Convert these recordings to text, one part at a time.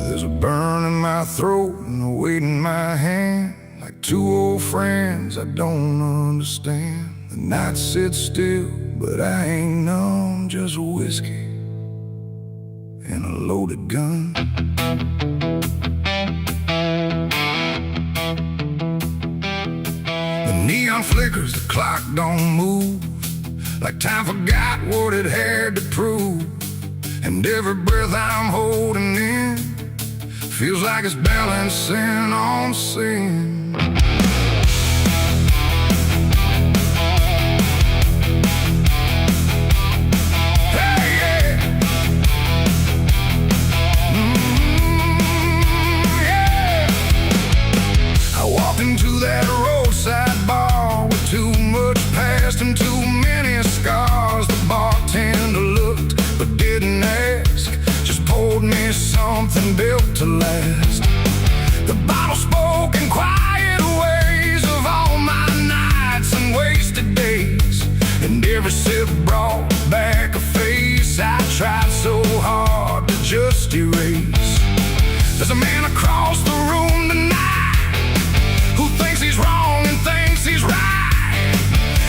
There's a burn in my throat and a weight in my hand, like two old friends I don't understand. The night sits still, but I ain't numb, just whiskey and a loaded gun. The neon flickers, the clock don't move, like time forgot what it had to prove. And every breath I'm holding in feels like it's balancing on sin. Hey, yeah. Yeah. I walked into that roadside bar with too much past and too many scars. The bartender looked but didn't ask, just poured me something built to last. The bottle spoke in quiet ways of all my nights and wasted days, and every sip brought back a face I tried so hard to just erase. There's a man across the room tonight who thinks he's wrong and thinks he's right,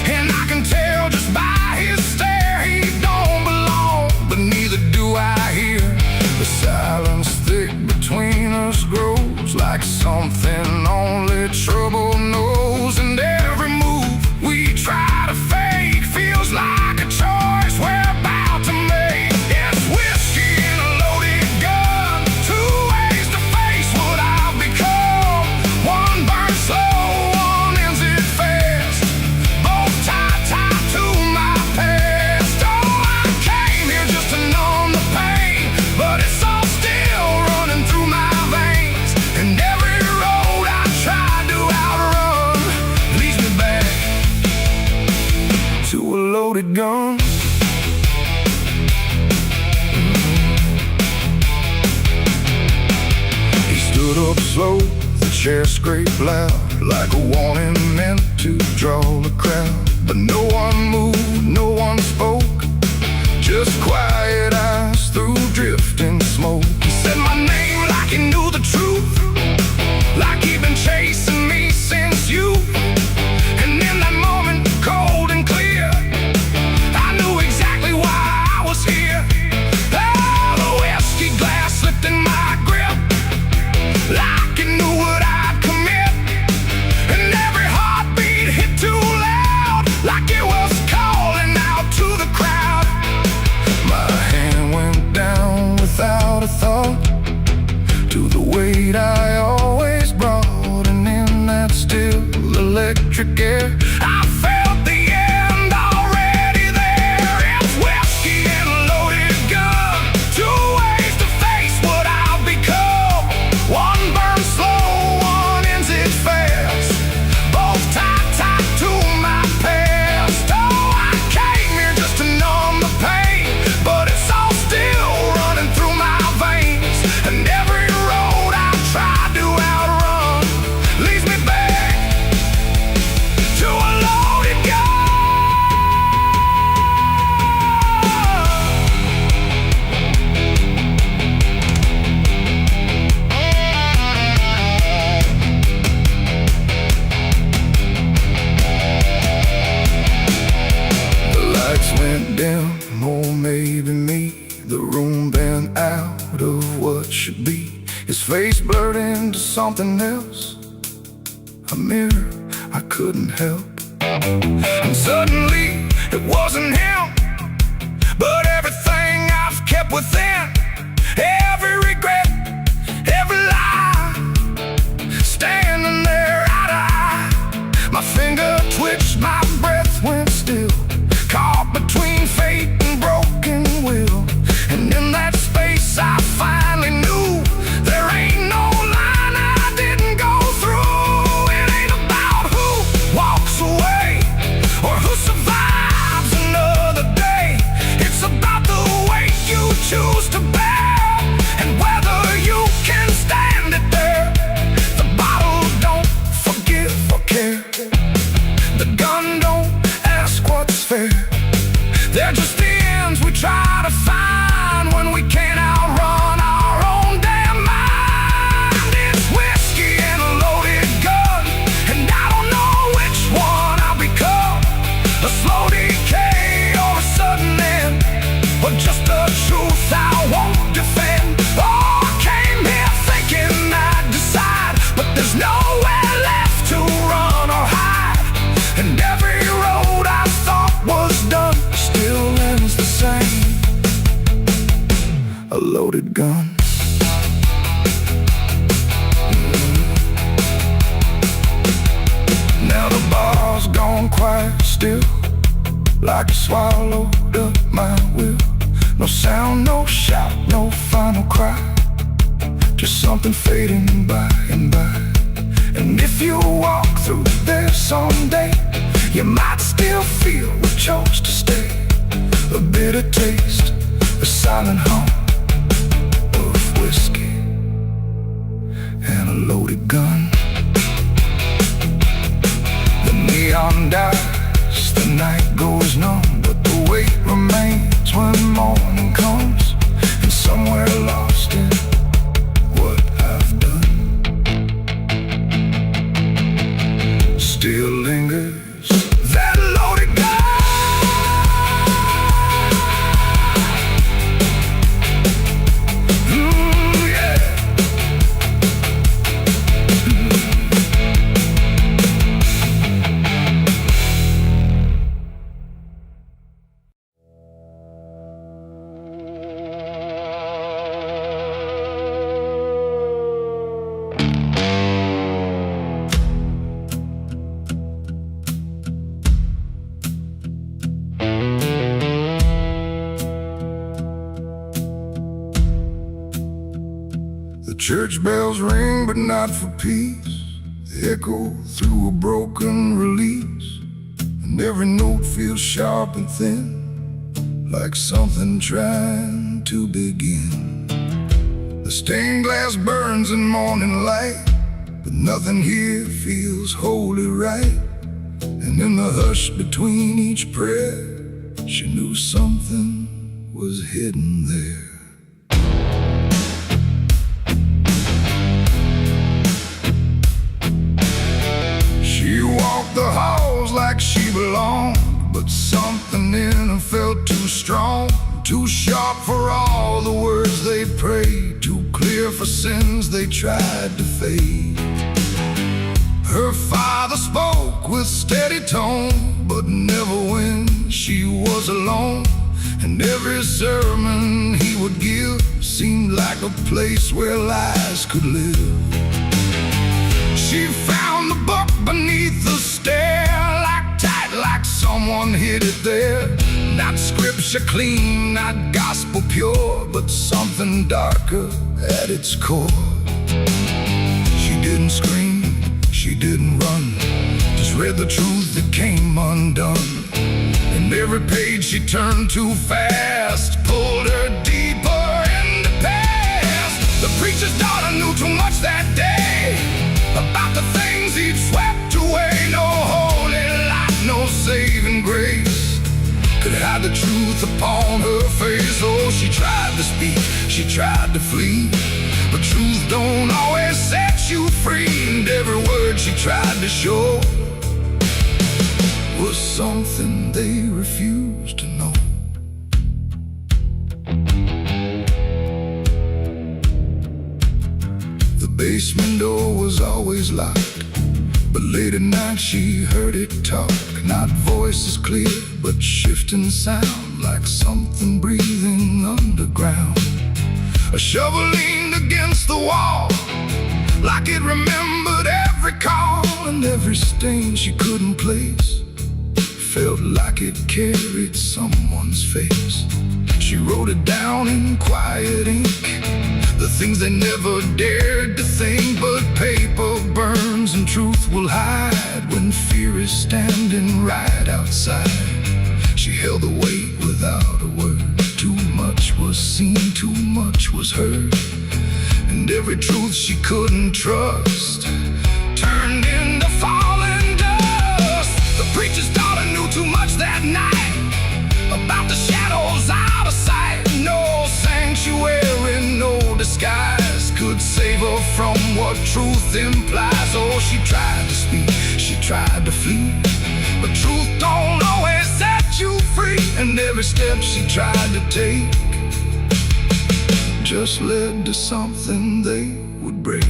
and I can tell just by his stare he don't belong, but neither do I here. The silence thick between us grows like something only trouble knows, and every move we try to fake feels like a choice we're about to make. It's whiskey and a loaded gun, two ways to face what I've become. One burns slow, one ends it fast, both tied to my past. Oh, I came here just to numb the pain, but it's all still running through my veins, and every road I tried to outrun leads me back to a loaded gun. He stood up slow, the chair scraped loud, like a warning meant to draw the crowd. But no one moved, no one spoke, just quiet eyes through drifting smoke. He said my name like he knew the truth, like he'd been chasing me since youth. And in that moment, cold and clear, I knew exactly why I was here. Oh, the whiskey glass slipped in my grip, like it knew what I'd commit, and every heartbeat hit too loud, like it was calling out to the crowd. My hand went down without a thought to the weight I always brought, and in that still electric air I felt the end already there. It's whiskey and a loaded gun, two ways to face what I've become. One burns slow, one ends it fast, both tied to my past. Oh, I came here just to numb the pain, but it's all still running through my veins, and every road I tried to outrun leads me back to a loaded gun. The lights went dim, or maybe me, the room bent out of what should be. His face blurred into something else, a mirror I couldn't help. And suddenly it wasn't him, but everything I've kept within, every regret, every lie, standing there eye to eye. My finger twitched, my breath went still, caught between fate and broken will. And in that space I finally knew there ain't no line I didn't go through. It ain't about who walks away or who survives another day. It's about the weight you choose to bear There's nowhere left to run or hide, and every road I thought was done still ends the same. A loaded gun. Now the bar's gone quiet still, like it swallowed up my will. No sound, no shout, no final cry, just something fading by and by. And if you walk through there someday, you might still feel we chose to stay. A bitter taste, a silent hum of whiskey and a loaded gun. The neon dies, the night goes numb, but the weight remains when morning comes. And somewhere lost in what I've done still lingers that loaded gun. The church bells ring, but not for peace. They echo through a broken release, and every note feels sharp and thin, like something trying to begin. The stained glass burns in morning light, but nothing here feels wholly right. And in the hush between each prayer, she knew something was hidden there. She walked the halls like she belonged, but something in her felt too strong, too sharp for all the words they prayed, too clear for sins they tried to fade. Her father spoke with steady tone, but never when she was alone. And every sermon he would give seemed like a place where lies could live. She found the book beneath the stair, like tight, like someone hid it there. Not scripture clean, not gospel pure, but something darker at its core. She didn't scream, she didn't run, just read the truth that came undone. And every page she turned too fast pulled her deeper in the past. The preacher's daughter knew too much that day about the things he'd swept away. No holy light, no saving grace could hide the truth upon her face. Oh, she tried to speak, she tried to flee, but truth don't always set you free. And every word she tried to show was something they refused to know. The basement door was always locked, but late at night she heard it talk. Not voices clear, but shifting sound, like something breathing underground. A shovel leaned against the wall, like it remembered every call. And every stain she couldn't place felt like it carried someone's face. She wrote it down in quiet ink, the things they never dared to think. But paper burns and truth will hide when fear is standing right outside. She held the weight without a word. Too much was seen, too much was heard, and every truth she couldn't trust turned into falling dust. The preacher's daughter knew too much that night about the shadows out of sight. No sanctuary, no disguise could save her from what truth implies. Oh, she tried to speak, she tried to flee, but truth don't always set you free. And every step she tried to take just led to something they would break.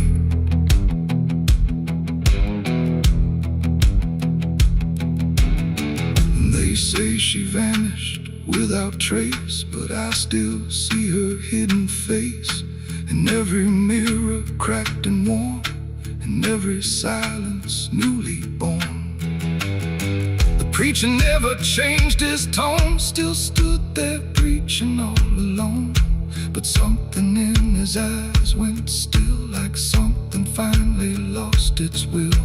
say she vanished without trace, but I still see her hidden face in every mirror cracked and worn, in every silence newly born. The preacher never changed his tone, still stood there preaching all alone. But something in his eyes went still, like something finally lost its will.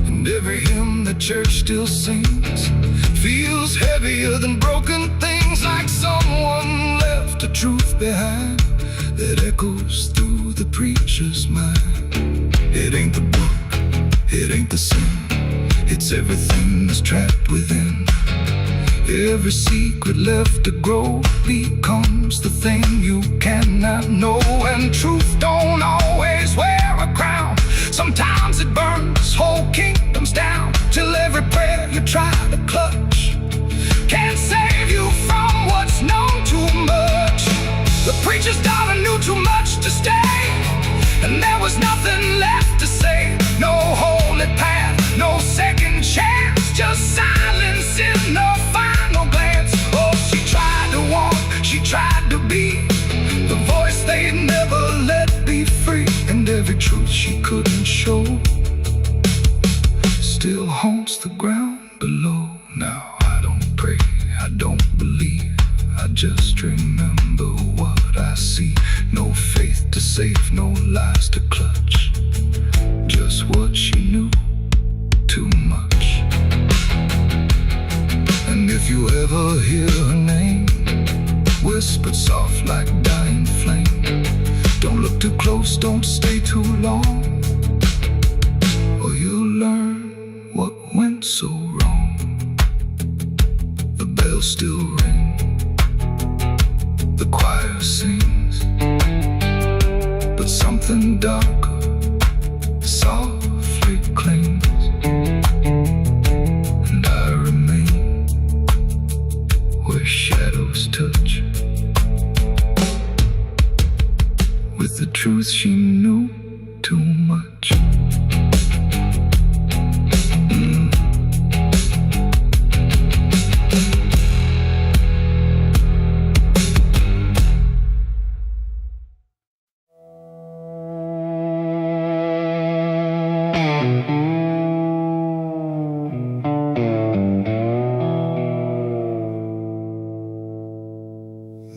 And every hymn the church still sings feels heavier than broken things, like someone left a truth behind that echoes through the preacher's mind. It ain't the book, it ain't the sin, it's everything that's trapped within. Every secret left to grow becomes the thing you cannot know. And truth don't always wear a crown. Sometimes it burns whole kingdoms down, till every prayer you try to clutch can't save you from what's known too much. The preacher's daughter knew too much to stay, and there was nothing left to say. No holy path, no second chance, just silence in the final glance. Oh, she tried to walk, she tried to be the voice they'd never let be free. And every truth she couldn't show still haunts the ground below. Now I don't pray, I don't believe, I just remember what I see. No faith to save, no lies to clutch, just what she knew too much. And if you ever hear her name whispered soft like dying flame, don't look too close, don't stay too long, or you'll learn what went so wrong. The bells still ring, the choir sings, but something darker softly clings. And I remain where shadows touch, with the truth she knew too much.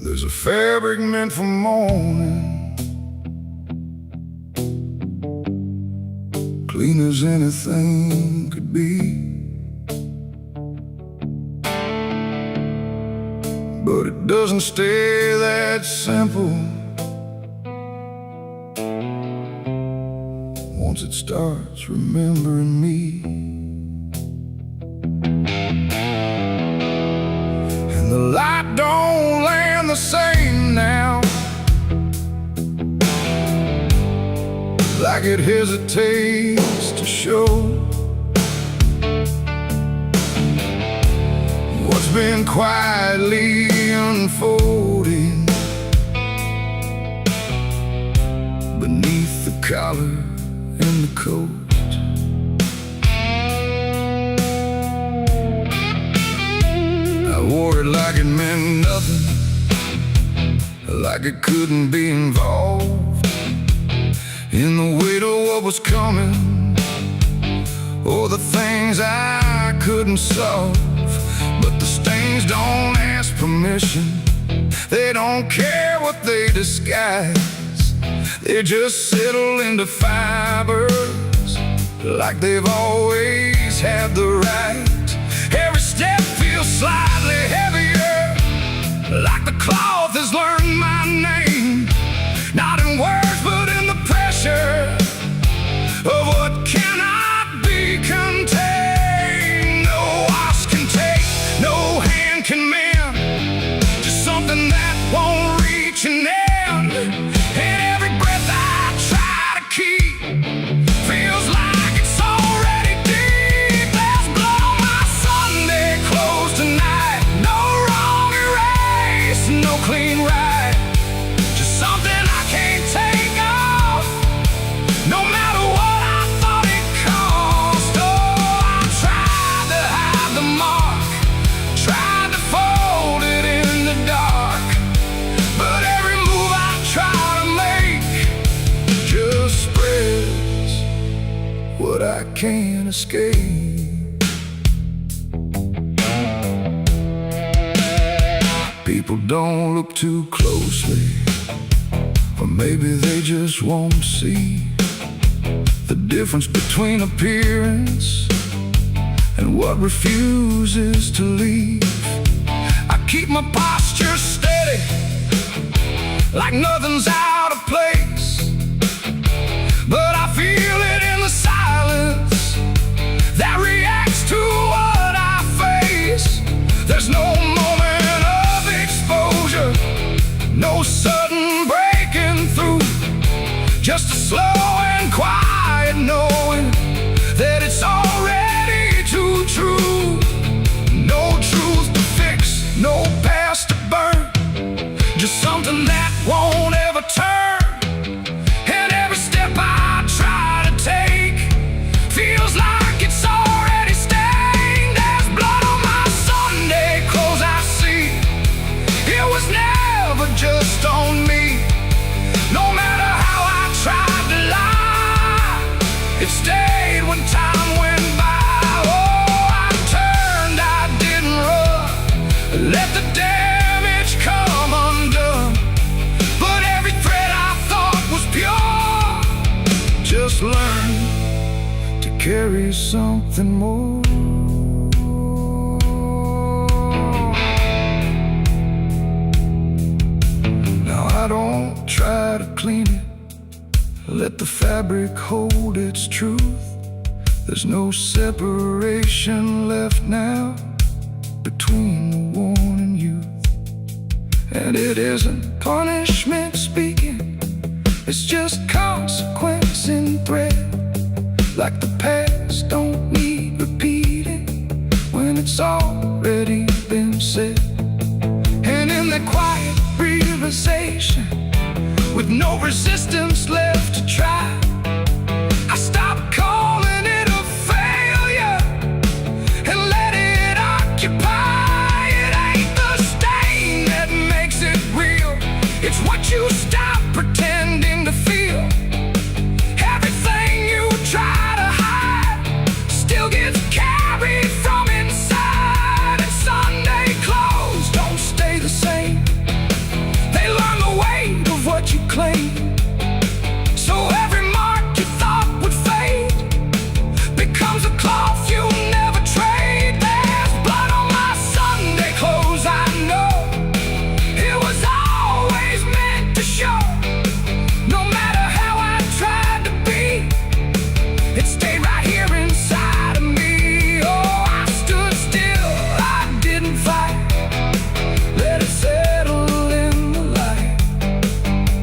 There's a fabric meant for mourning, clean as anything could be, but it doesn't stay that simple. Once it starts remembering me, and the light don't land the same now, like it hesitates to show what's been quietly unfolding beneath the collar and the coat. I wore it like it meant nothing, like it couldn't be involved in the weight of what was coming, or the things I couldn't solve. But the stains don't ask permission, they don't care what they disguise, they just settle into fibers like they've always had the right. Every step feels slightly heavier, like the cloth has learned my name, not in words but in the pressure of what cannot be contained. No wash can take, no hand can mend, just something that won't reach an end. And every breath I try to keep feels like it's already deep. There's blood on my Sunday clothes tonight, no wrong erase, no clean right. but I can't escape. People don't look too closely, or maybe they just won't see the difference between appearance and what refuses to leave. I keep my posture steady, like nothing's out of place, but I feel it in the silence that reacts to what I face. There's no moment of exposure, no sudden breaking through, just a slow and quiet knowing that it's already too true. No truth to fix, no past to burn, just something that won't ever turn. And every step I try to take feels like it's already stained. There's blood on my Sunday clothes, I see. It was never just on me. No matter how I tried to lie, it stayed when time went by. Oh, I turned, I didn't run, let the damage come undone. But every thread I thought was pure just learned to carry something more. Now I don't try to clean it, let the fabric hold its truth. There's no separation left now between the worn and youth. And it isn't punishment speaking, it's just consequence in thread. Like the past don't need repeating when it's already been said. And in the quiet realization, with no resistance left to try, I stopped calling it a failure and let it occupy. It ain't the stain that makes it real, it's what you stop pretending to feel. Everything you try to hide still gets carried from inside. And Sunday clothes don't stay the same, they learn the weight of what you claim. So every mark you thought would fade becomes a cloth you never trade. There's blood on my Sunday clothes, I know. It was always meant to show. No matter how I tried to be, it stayed right here inside of me. Oh, I stood still, I didn't fight, let it settle in the light.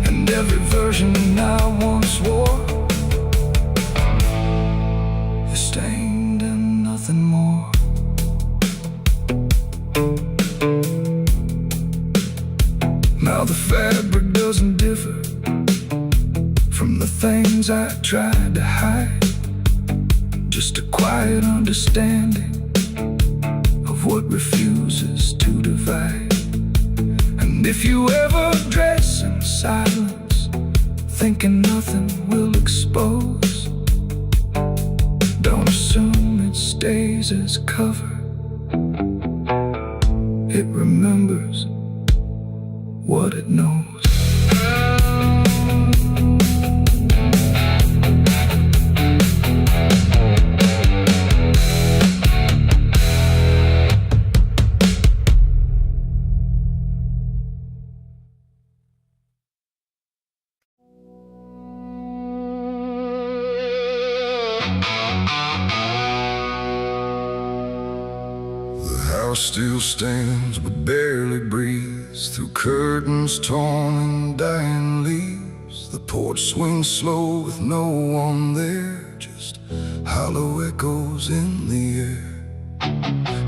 And every version I once wore is stained and nothing more. Now the fabric doesn't differ from the things I tried to hide, just a quiet understanding of what refuses to divide. And if you ever dress in silence, thinking nothing will expose, don't assume it stays as cover. It remembers what it knows. The house still stands but barely breathes through curtains torn and dying leaves. The porch swings slow with no one there, just hollow echoes in the air.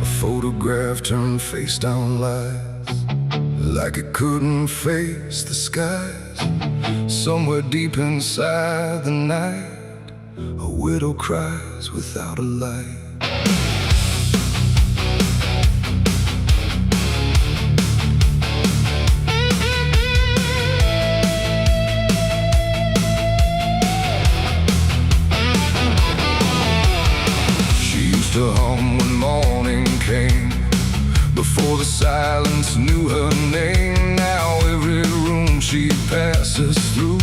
A photograph turned face down lies, like it couldn't face the skies. Somewhere deep inside the night, a widow cries without a light. Before the silence knew her name, now every room she passes through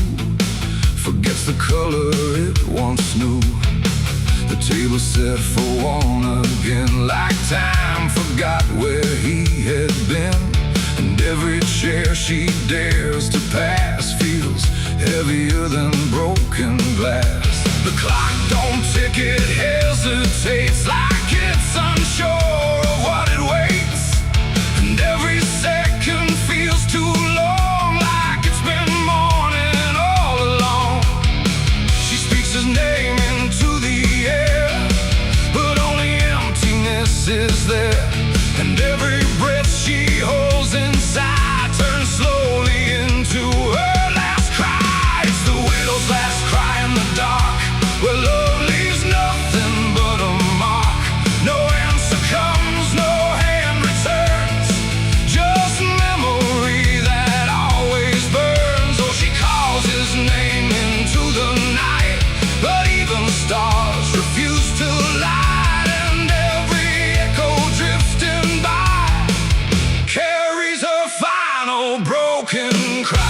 forgets the color it once knew. The table set for one again, like time forgot where he had been. And every chair she dares to pass feels heavier than broken glass. The clock don't tick, it hesitates like it's unsure of what it waits. And every second feels too long, like it's been morning all along. She speaks his name into the air, but only emptiness is there. And every breath she holds inside turns slowly into her last cry. It's the widow's last cry in the dark, where love leaves nothing but a mark. No answer comes, no hand returns, just memory that always burns. Oh, she calls his name into the night, but even stars refuse to light. And every echo drifting by carries her final broken cry.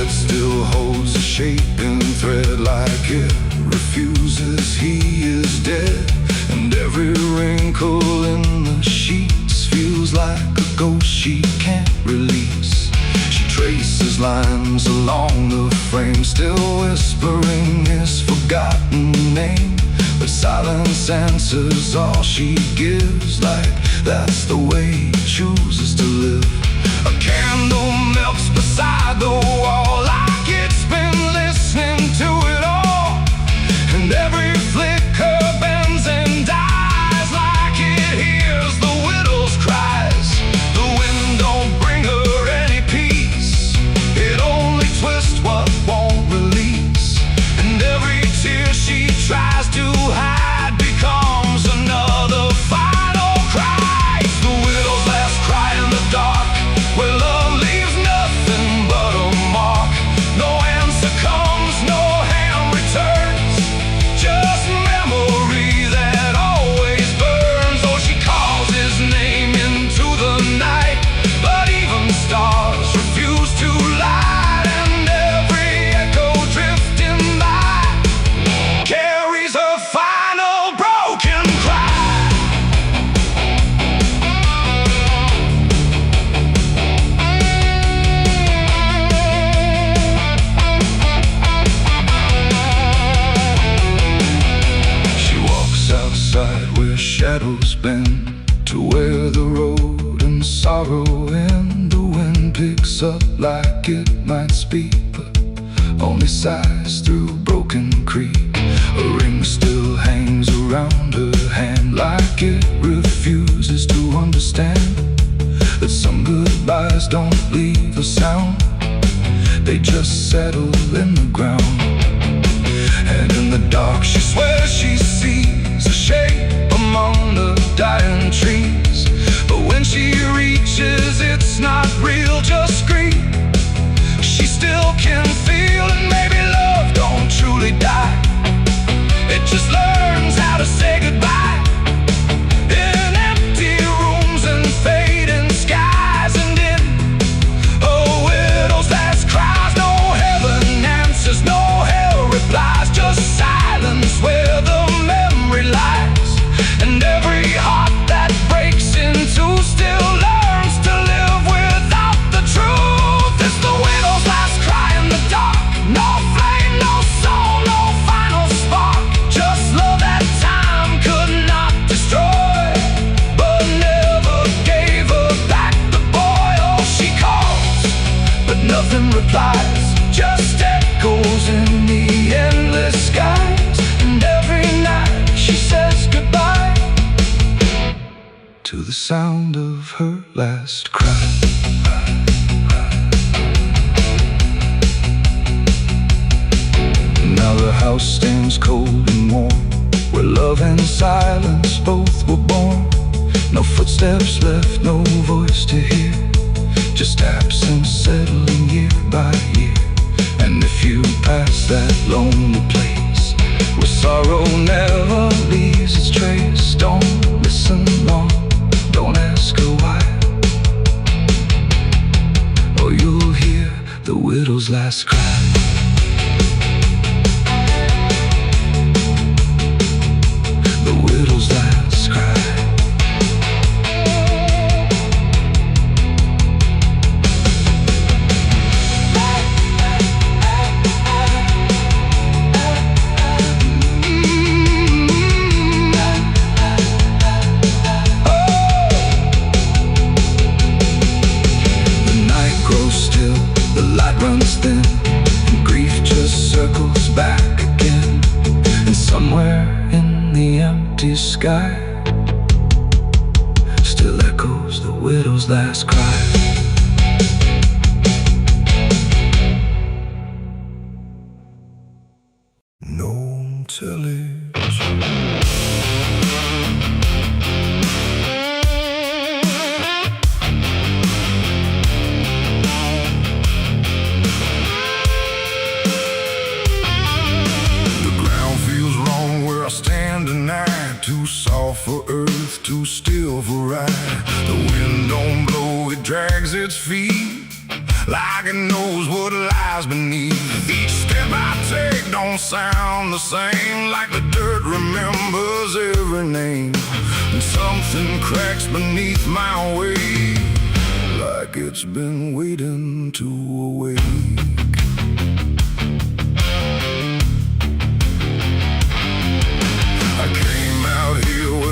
Still holds a shaping thread, like it refuses he is dead. And every wrinkle in the sheets feels like a ghost she can't release. She traces lines along the frame, still whispering his forgotten name. But silence answers all she gives, like that's the way he chooses to live. A candle melts beside the wall, like it's been listening to it all. And every flicker bends and dies, like it hears the widow's cries. The wind don't bring her any peace, it only twists what won't release. And every tear she tries to hide becomes another final cry. It's the widow's last cry in the dark, where love leaves nothing but a mark. No answer comes, no hand returns, just memory that always burns. Oh, she calls his name into the night, but even stars refuse to light. And every echo drifting by carries her final broken cry. She walks outside where shadows bend, to where the road and sorrow end. The wind picks up like it might speak, but only sighs through broken creek. A ring still hangs around her hand, like it refuses to understand that some goodbyes don't leave a sound, they just settle in the ground. And in the dark she swears she sees a shape among the dying trees. But when she reaches, it's not real, just scream. She still can feel, and maybe love don't truly die, it just learns how to say goodbye. In empty rooms and fading skies, and in a widow's last cries, no heaven answers, no hell replies, just silence where the memory lies. And every heart that breaks in two still learns to live without the truth. It's the widow's last cry in the dark, no flame, no soul, no final spark, just love that time could not destroy, but never gave her back the boy. Oh, she calls, but nothing replies, just echoes in the endless skies. And every night she says goodbye to the sound of her last cry. Now the house stands cold and warm, where love and silence both were born. No footsteps left, no voice to hear, just absence settling year by year. And if you pass that lonely place where Sorrow never leaves its trace. Don't listen long, don't ask her why, or you'll hear the widow's last cry. The widow's last cry. Runs thin, and grief just circles back again. And somewhere in the empty sky still echoes the widow's last cry. No television. Too soft for earth, too still for ride. The wind don't blow, it drags its feet like it knows what lies beneath. Each step I take don't sound the same, like the dirt remembers every name. And something cracks beneath my weight, like it's been waiting to awake.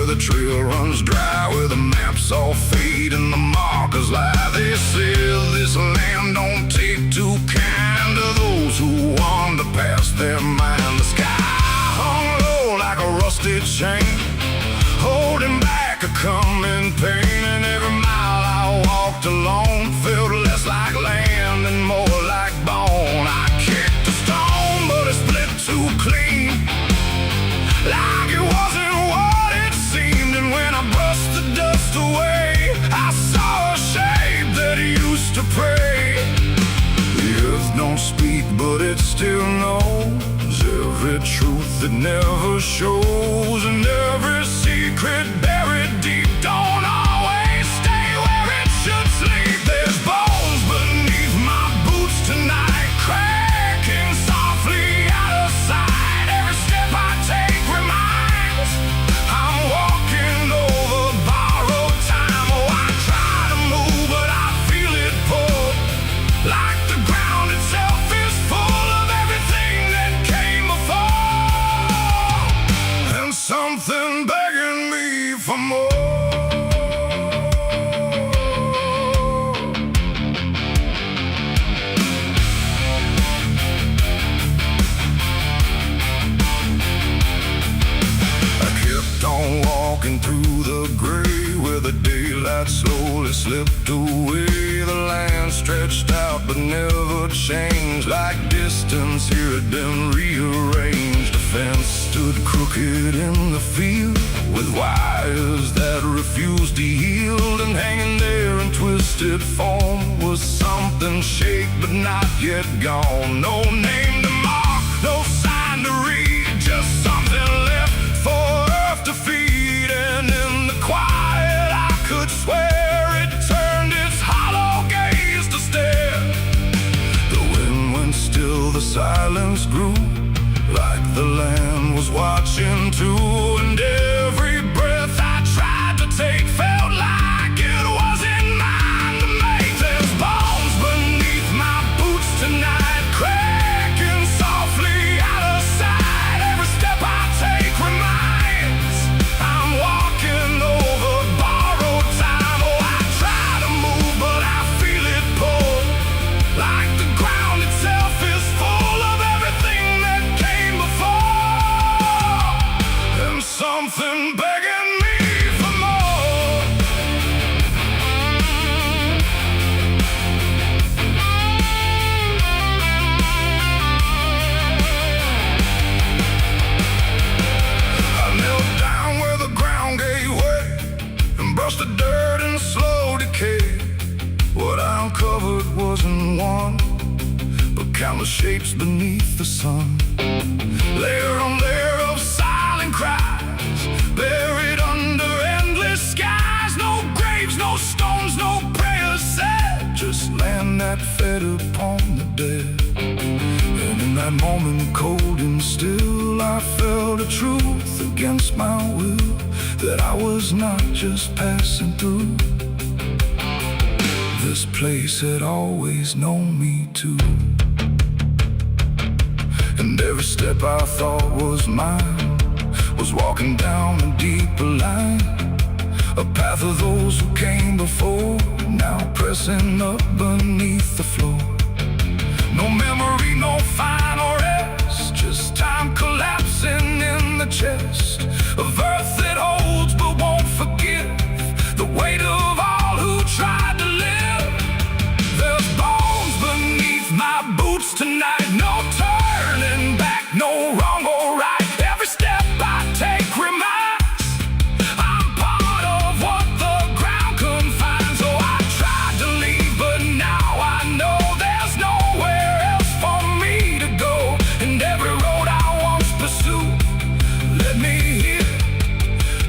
The trail runs dry, where the maps all fade and the markers lie. They say this land don't take too kind to those who wander past their mind. The sky hung low like a rusted chain, holding back a coming pain. And every mile I walked alone felt less like land and more like bone. I kicked a stone, but it split too clean, like it wasn't away. I saw a shape that used to pray. The earth don't speak, but it still knows every truth that never shows, and every secret buried deep don't always stay where it should sleep. There's bones beneath my boots tonight, cracking softly out of sight. Every step I take reminds I'm walking over borrowed time. Oh, I try to move, but I feel it pull, like the ground itself is full of everything that came before, and something begging me for more. Walking through the gray, where the daylight slowly slipped away. The land stretched out but never changed, like distance here had been rearranged. A fence stood crooked in the field, with wires that refused to yield. And hanging there in twisted form was something shaped but not yet gone. No name to mark, no sign to read, just something left for earth to feed. And in the quiet I could swear it turned its hollow gaze to stare. The wind went still, the silence grew, like the land was watching too. And every breath I tried to take felt like it wasn't mine to make. There's bones beneath my boots tonight, cracking softly out of sight. Every step I take reminds I'm walking over borrowed time. Oh, I try to move, but I feel it pull, like the ground itself is full of everything that came before, and something begging me for more. I knelt down where the ground gave way and brushed the dirt in slow decay. What I uncovered wasn't one, but countless shapes beneath the sun, layer on layer of cries, buried under endless skies. No graves, no stones, no prayers said, just land that fed upon the dead. And in that moment, cold and still, I felt a truth against my will, that I was not just passing through. This place had always known me too. And every step I thought was mine was walking down a deeper line, a path of those who came before, now pressing up beneath the floor. No memory, no final rest, just time collapsing in the chest of earth that holds but won't forgive the weight of all who tried to live. There's bones beneath my boots tonight, no turning back, no wrong or right. Every step I take reminds I'm part of what the ground confines. So I tried to leave, but now I know there's nowhere else for me to go. And every road I once pursued led me here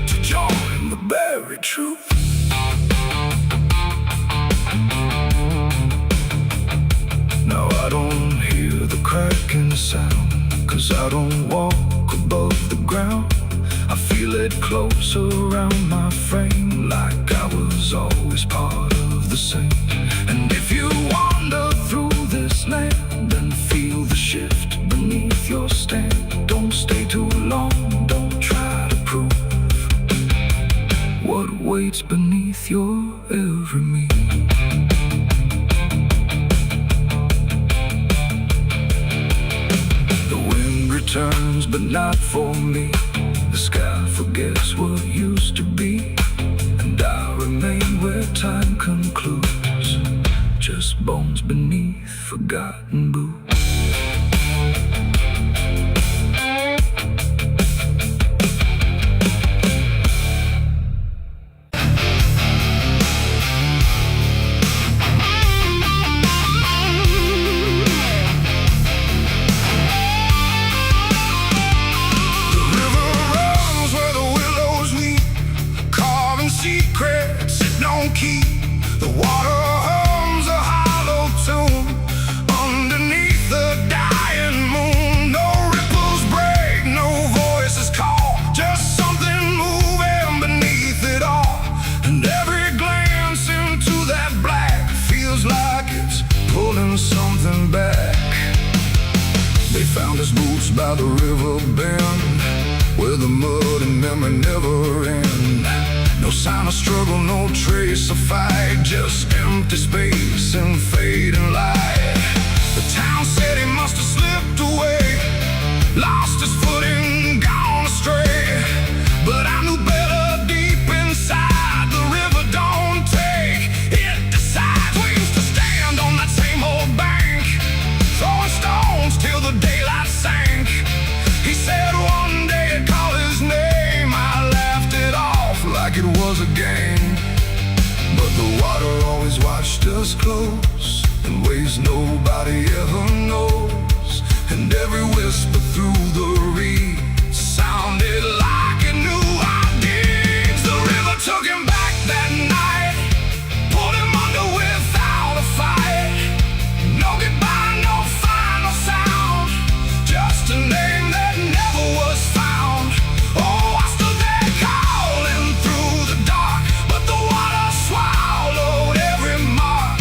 to join the buried truth. Now I don't hear the cracking sound, 'cause I don't walk above the ground. I feel it close around my frame, like I was always part of the same. And if you wander through this land and feel the shift beneath your stand, don't stay too long, don't try to prove what waits beneath your every move. Turns, but not for me. The sky forgets what used to be, and I remain where time concludes, just bones beneath forgotten boots. The water hums a hollow tune underneath the dying moon. No ripples break, no voices call, just something moving beneath it all. And every glance into that black feels like it's pulling something back. They found his boots by the river bend, where the mud and memory never end. No sign of struggle, no trace of fight, just empty space and fading light. The town said he must have slipped away, lost his footing, gone astray. But I knew better deep inside, the river don't take, it decides. We used to stand on that same old bank, throwing stones till the daylight sank. He said one day I'd call his name, I laughed it off like it was a game. But the water always watched us close, in ways nobody ever knows. And every whisper through the reeds sounded like it knew our deeds. The river took him back that night, pulled him under without a fight. No goodbye, no final sound, just a name that never was found. Oh, I stood there calling through the dark, but the water swallowed every mark.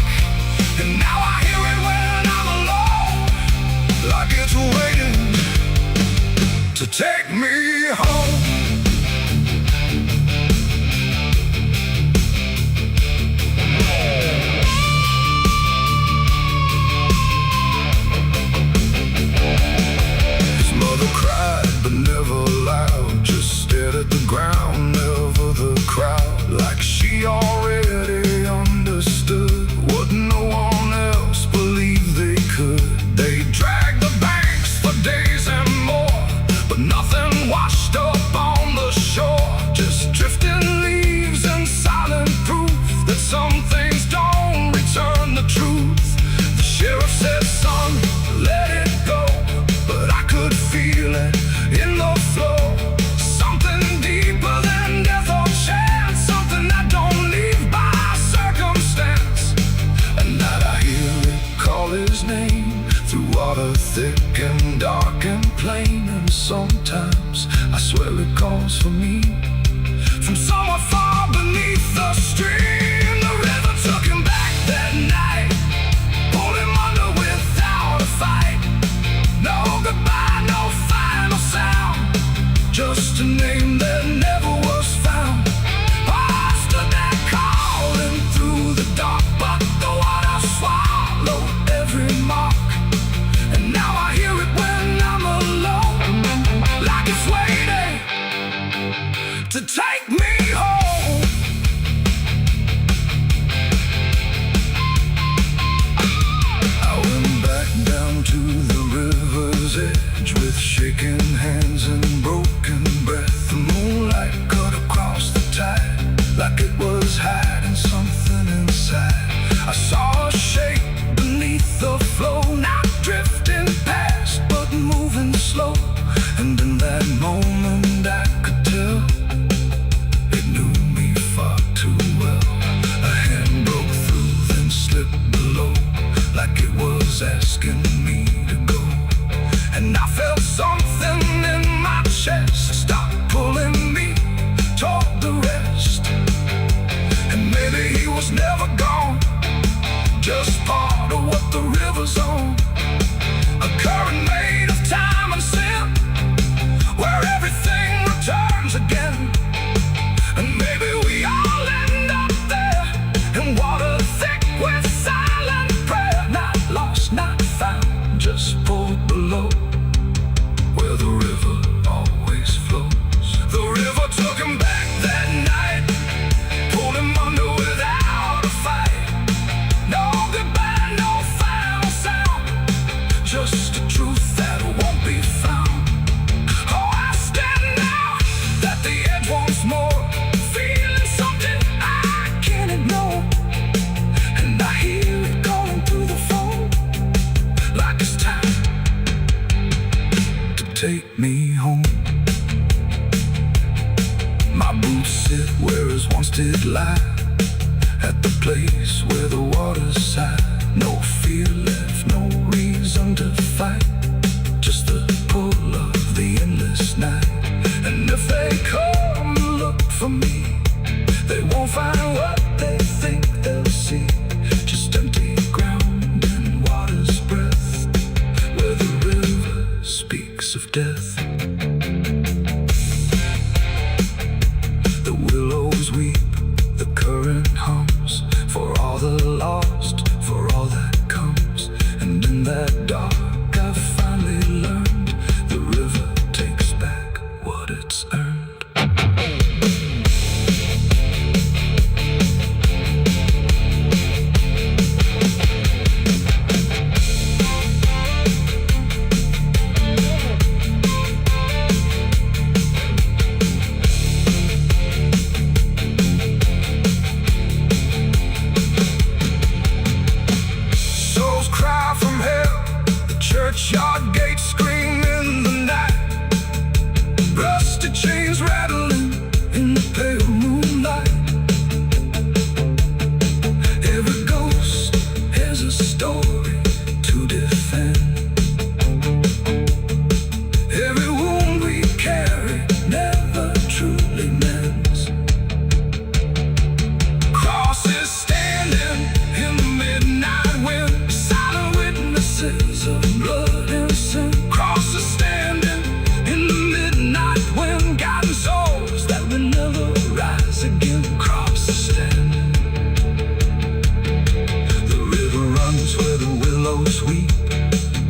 And now I hear it when I'm alone, like it's waiting to take me home. His mother cried, but never loud, just stared at the ground, never the crowd. Like she already understood what no one else believed they could. They dragged the banks for days and more, but nothing water thick and dark and plain, and sometimes I swear it calls for me from somewhere far beneath the stream. The river took him back that night, pulled him under without a fight. No goodbye, no final sound, just a name that never was found. I stood there calling through the dark, but the water swallowed every mark. And now I hear it when I'm alone, like it's waiting to take me home. I went back down to the river's edge with shaking hands and broken breath. The moonlight cut across the tide like it was hiding something inside. I saw a shape beneath the flow, not drifting past but moving slow. And in that moment I could tell it knew me far too well. A hand broke through, then slipped below, like it was asking me to go. And I felt something in my chest stop pulling me toward the rest. And maybe he was never gone, just part of what the river's on. A current made of time and sin, where everything returns again. And maybe we all end up there, in water thick with silent prayer. Not lost, not found, just pulled below, where the river always flows. The river took him back that night, pulled him under without a fight. No goodbye, no final sound, just a truth that won't be found. Oh, I stand now at the edge once more, feeling something I can't ignore. And I hear it calling through the phone, like it's time to take me home. My boots sit where his once did lie, at the place where the water sighed. No fear left, no reason to fight, just the pull of the endless night. And if they come look for me, they won't find what they think they'll see, just empty ground and water's breath, where the river speaks of death. The willows weep, the current hums, for all the lost, for all that comes. And in that dark I finally learned, the river takes back what it's earned. Souls cry from hell, the churchyard gates scream in the night. Rusty chains rattling in the pale moonlight. Every ghost has a story to defend. Every wound we carry never truly mends. Crosses standing in the midnight wind, silent witnesses of blood and sin. Crosses standing in the midnight wind, guiding souls that will never rise again. Crosses standing. The river runs where the willows weep,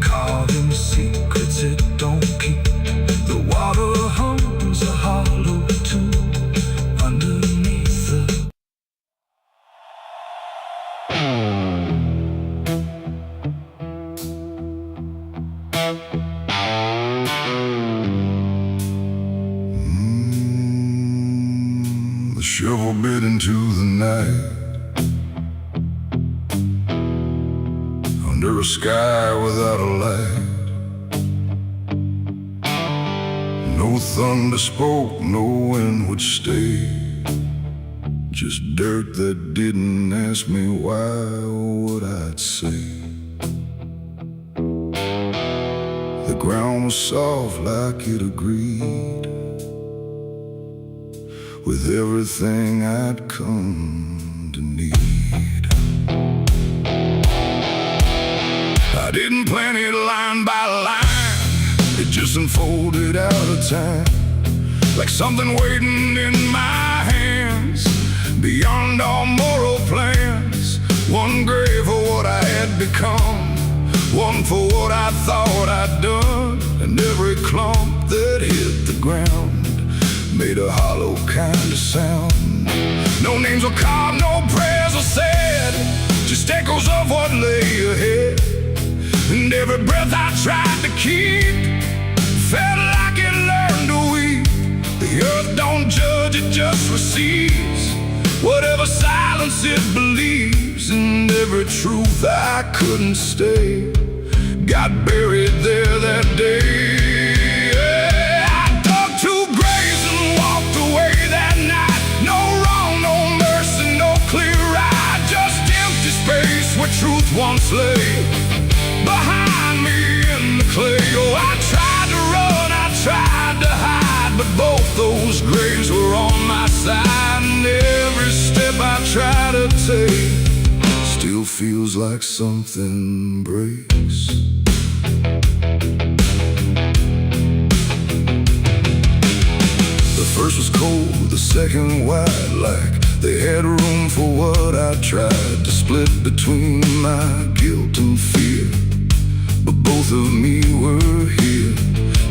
carving secrets it don't keep. The water hums a hollow tune underneath the the shovel bit into the night, under a sky without a light. No thunder spoke, no wind would stay, just dirt that didn't ask me why or what I'd say. The ground was soft like it agreed with everything I'd come to need. I didn't plan it line by line, it just unfolded out of time, like something waiting in my hands, beyond all moral plans. One grave for what I had become, one for what I thought I'd done, and every clump that hit the ground made a hollow kind of sound. No names were carved, no prayers were said, just echoes of what lay ahead. And every breath I tried to keep felt like it learned to weep. The earth don't judge, it just receives whatever silence it believes. And every truth I couldn't stay got buried there that day. I dug 2 graves and walked away that night. No wrong, no mercy, no clear ride, just empty space where truth once lay behind me in the clay. Oh, I tried to run, I tried to hide, but both those graves were on my side. And every step I try to take still feels like something breaks. The first was cold, the second wide, like they had room for what I tried to split between my guilt and fear. But both of me were here.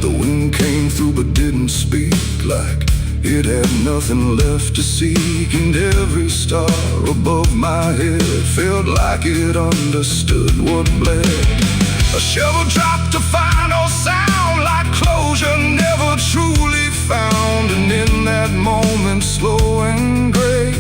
The wind came through but didn't speak, like it had nothing left to seek. And every star above my head felt like it understood what bled. A shovel dropped a final sound, like closure never truly found. And in that moment, slow and gray,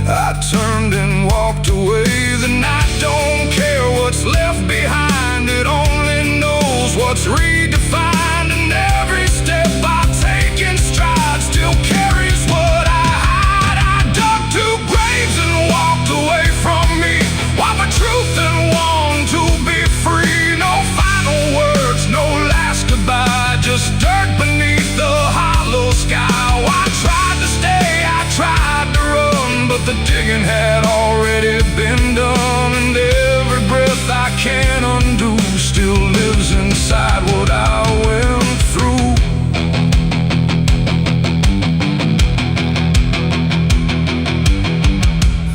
I turned and walked away. The night don't care what's left behind, it only knows what's redefined. And every step I take in stride still carries what I hide. I dug 2 graves and walked away from me, one for truth and one to be free. No final words, no last goodbye, just dirt beneath the hollow sky. Oh, I tried to stay, I tried to run, but the digging had already been done. And every breath I can't undo still lives inside what I went through.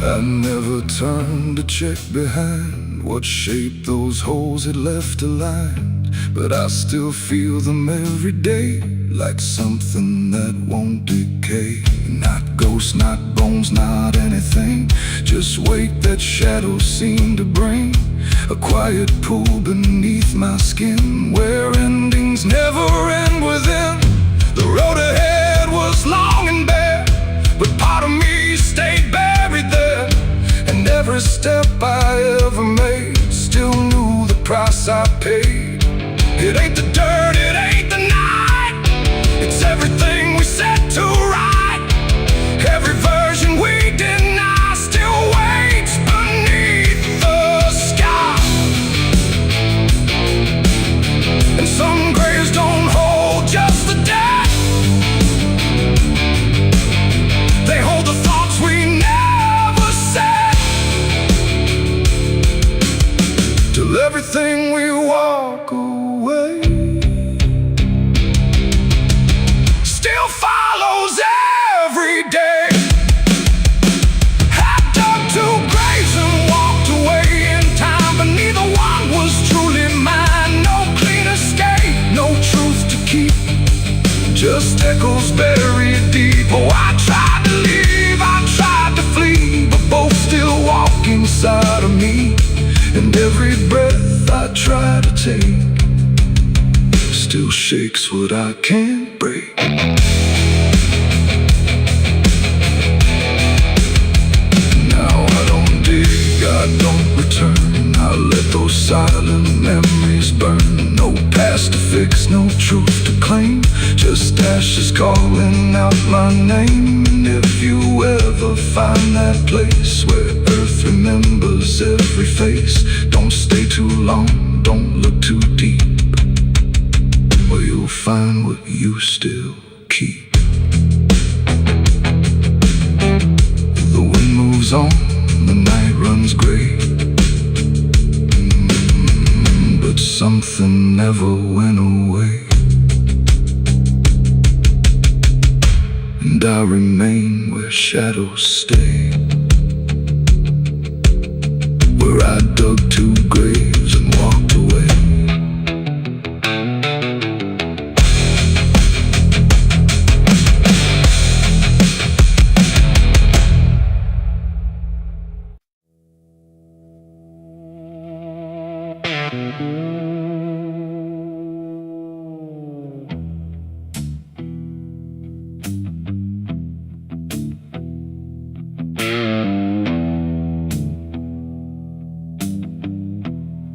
I never turned to check behind what shape those holes had left aligned, but I still feel them every day, like something that won't decay. Not ghosts, not bones, not anything, just weight that shadows seem to bring. A quiet pool beneath my skin, where endings never end within. The road ahead was long and bare, but part of me stayed buried there. And every step I ever made still knew the price I paid. It ain't the dirt, it ain't the night, it's everything we set to right. Every version we deny still waits beneath the sky. And some graves don't hold just the dead, they hold the thoughts we never said. Till everything we walk away still follows every day. I dug 2 graves and walked away in time, but neither one was truly mine. No clean escape, no truth to keep, just echoes buried deep. Oh, I tried to leave, I tried to flee, but both still walk inside of me. And every breath I try to take still shakes what I can't break. Now I don't dig, I don't return, I let those silent memories burn. No past to fix, no truth to claim, just ashes calling out my name. And if you ever find that place where earth remembers every face, don't stay too long, don't look too deep. find what you still keep. The wind moves on, the night runs gray, but something never went away. And I remain where shadows stay, where I dug 2 graves and walked away.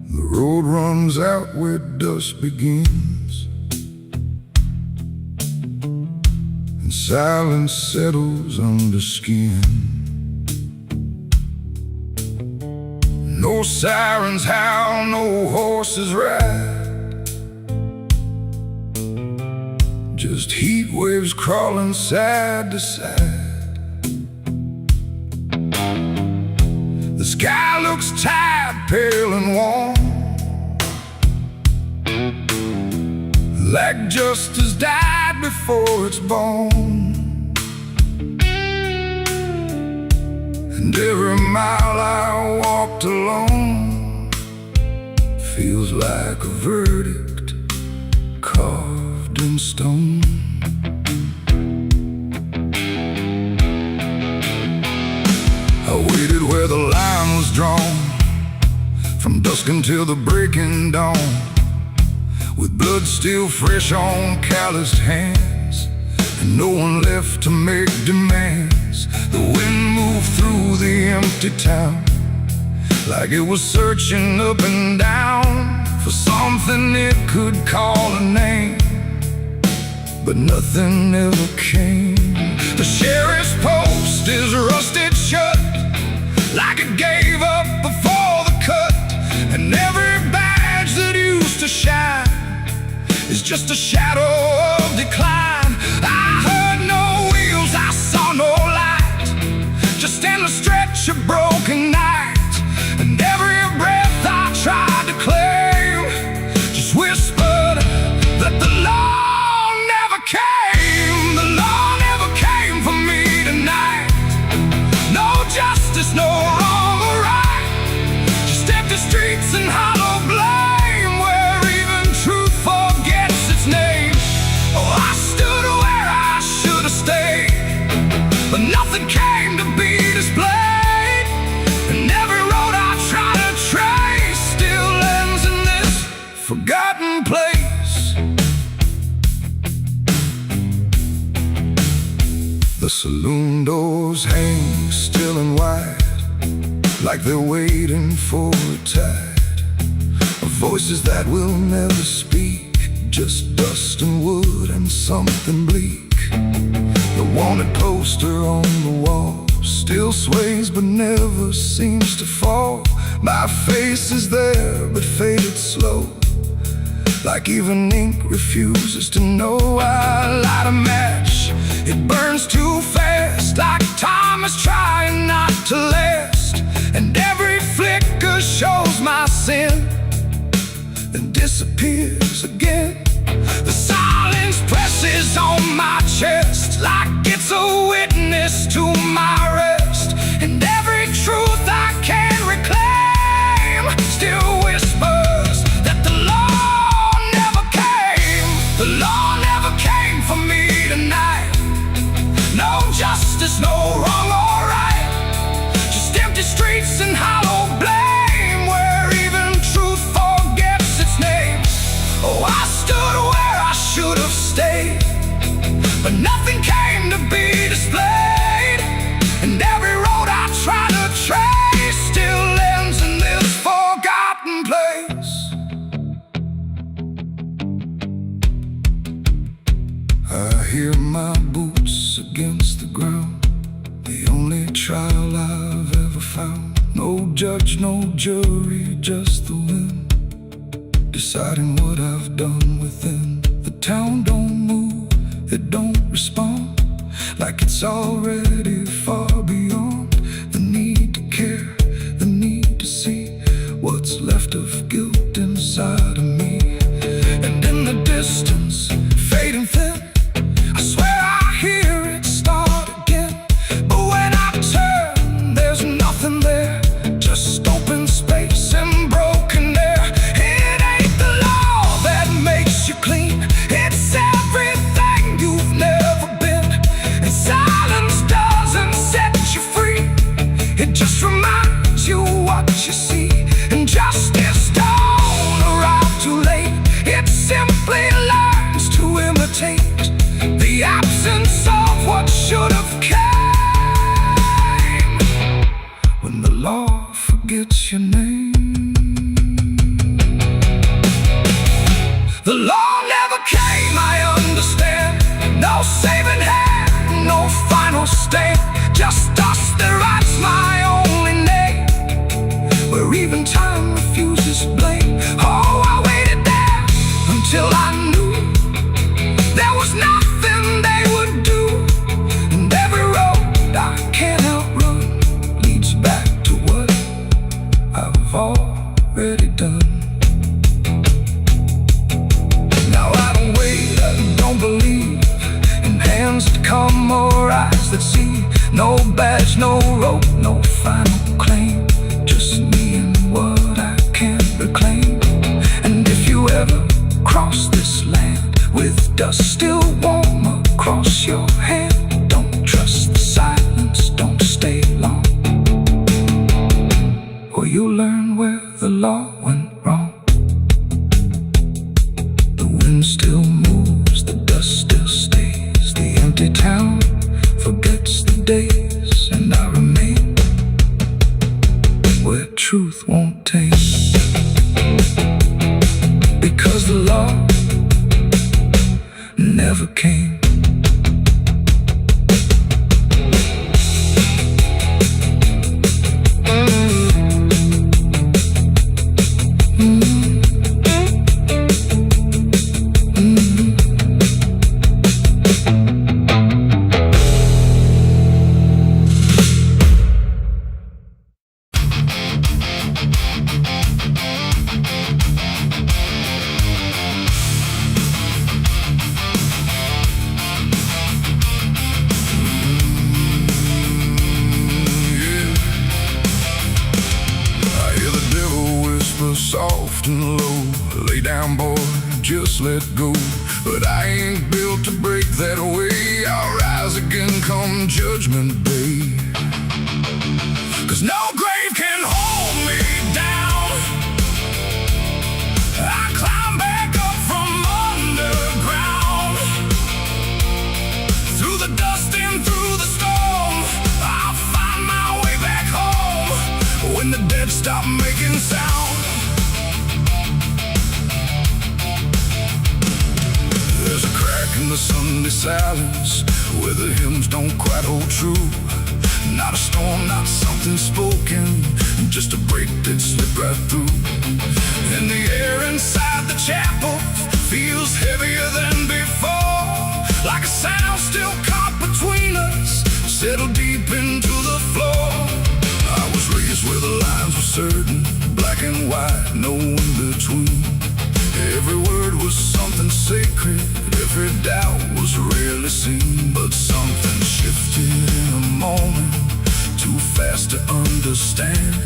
The road runs out where dusk begins, and silence settles under skin. No sirens howl, no horses ride, just heat waves crawling side to side. The sky looks tired, pale and warm, like justice died before it's born. And every mile I walked alone feels like a verdict carved in stone. I waited where the line was drawn, from dusk until the breaking dawn, with blood still fresh on calloused hands, and no one left to make demands. The wind moved through the empty town, like it was searching up and down for something it could call a name, but nothing ever came. The sheriff's post is rusted shut, like it gave up before the cut, and every badge that used to shine is just a shadow of decline. I heard no wheels, I saw no light, just endless stretch of broken night. And every breath I tried to claim just whispered that the law never came. The law never came for me tonight. No justice, no wrong or right, just empty streets and hollow blame, where even truth forgets its name. Oh, I stood where I should have stayed, but nothing came to be displayed. And every road I try to trace still ends in this forgotten place. The saloon doors hang still and wide, like they're waiting for a tide of voices that will never speak, just dust and wood and something bleak. The wanted poster on the wall still sways but never seems to fall. My face is there but faded slow, like even ink refuses to know. I light a match, it burns too fast, like time is trying not to last. And every flicker shows my sin, then disappears again. The silence presses on my chest, like it's a witness to my rest. And every truth I can't reclaim still whispers that the law never came. The law never came for me tonight. No justice, no wrong or right, just empty streets and hollow blame, where even truth forgets its name. Oh, I stood where I should have stayed, but nothing came to be displayed. And every road I try to trace still ends in this forgotten place. I hear my boots against the ground, the only trial I've ever found. No judge, no jury, just the wind deciding what I've done within. The town don't move, it don't respond, like it's already far beyond the need to care, the need to see what's left of guilt inside of me. And in the distance, fading thin, I swear I hear it start again. But when I turn, there's nothing there, just open space and broken air. It ain't the law that makes you clean, it's everything you've never been. And silence doesn't set you free, it just reminds you what you see. And justice don't arrive too late, it simply learns to imitate the absence of what should have came. When the law forgets your name, the law never came, I understand. No saving hand, no final stand, just dust that writes my only name, where even time refuses blame. Oh, I waited there until I knew there was nothing they would do. And every road I can't outrun leads back to what I've already done. Now I don't wait, I don't believe in hands that come or eyes that see. No badge, no rope, no final claim, just me and what I can't reclaim. And if you ever cross this land with dust still warm across your hand, don't trust the silence, don't stay long, or you'll learn where the law went wrong. The wind still moves, the dust still stays, the empty town forgets the days, and I remain where truth won't taste, because the law never came. Soft and low, lay down boy, just let go. But I ain't built to break that way, I'll rise again come judgment day. Cause no grave can hold me down, I climb back up from underground, through the dust and through the storm, I'll find my way back home, when the dead stop making sound. There's a crack in the Sunday silence, where the hymns don't quite hold true. Not a storm, not something spoken, just a break that slipped right through. And the air inside the chapel feels heavier than before, like a sound still caught between us, settled deep into the floor. I was raised where the lines were certain, black and white, no in between. Every word was something sacred, every doubt was rarely seen. But something shifted in a moment, too fast to understand.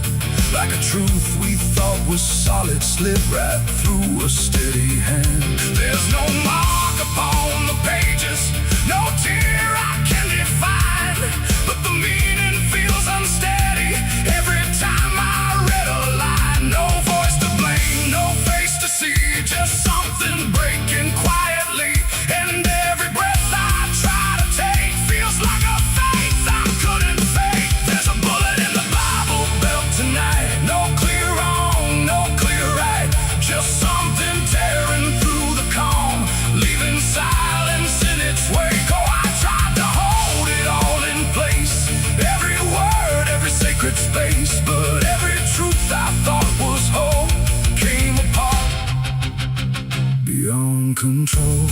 Like a truth we thought was solid slipped right through a steady hand. There's no mark upon the pages, no tear I can define, but the meaning feels unsteady every time I read a line. No voice to blame, no face to see, just something breaking quietly. And every breath I try to take feels like a faith I couldn't fake. There's a bullet in the Bible belt tonight, no clear wrong, no clear right, just something beyond control.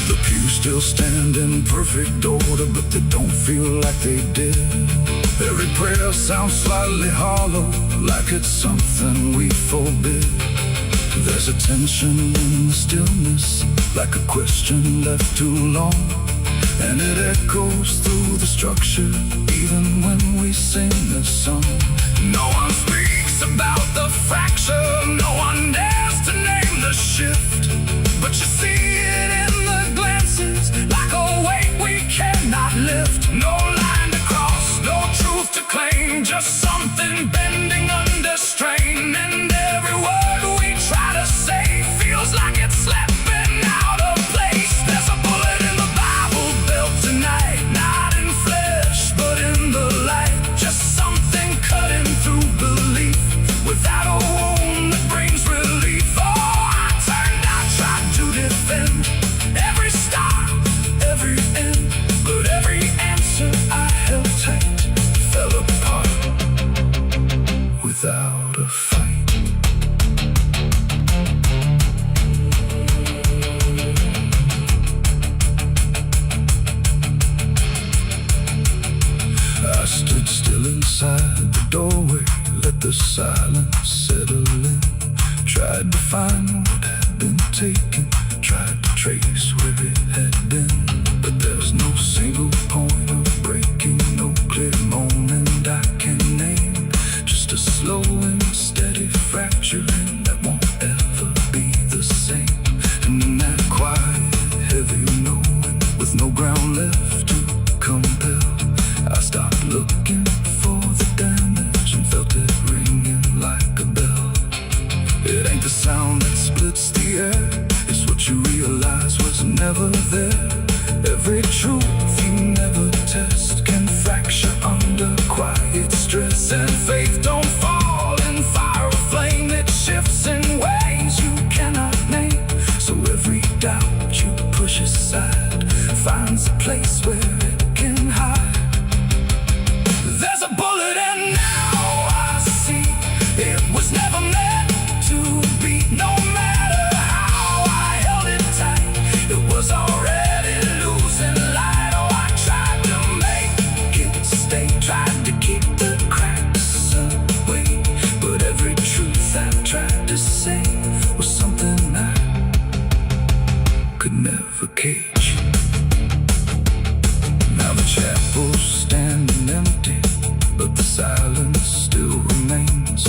The pews still stand in perfect order, but they don't feel like they did. Every prayer sounds slightly hollow, like it's something we forbid. There's a tension in the stillness, like a question left too long, and it echoes through the structure, even when we sing this song. No one speaks about the fracture, no one dares to name the shift, but you see it in the glances, like a weight we cannot lift. No line to cross, no truth to claim, just something bending under strain. And every word we try to say feels like it's slipping out of place. There's a bullet in the Bible belt tonight, not in flesh, but in the light. Just something cutting through belief, without a wound that brings relief. Oh, I turned, I tried to defend every start, every end, but every answer I held tight fell apart without a fight. I stood still inside the doorway, let the silence settle in. Tried to find what had been taken, tried to trace where it had been, but there's no single point of breaking, no clear moment I can name. Just a slow and steady fracturing that won't ever be the same. And in that quiet, heavy knowing, with no ground left to compel, I stopped looking for the damage and felt it ringing like a bell. It ain't the sound that splits the air, it's what you realize was never there. Every truth you never test can fracture under quiet stress. And faith don't fall in fire or flame, it shifts in ways you cannot name. So every doubt you push aside finds a place where it can hide. There's a bullet and now I see it was never meant to be. No matter how I held it tight, it was already losing light. Oh, I tried to make it stay, tried to keep the cracks away, but every truth I've tried to say was something I could never cage. Now the chapel's standing empty, but the silence still remains.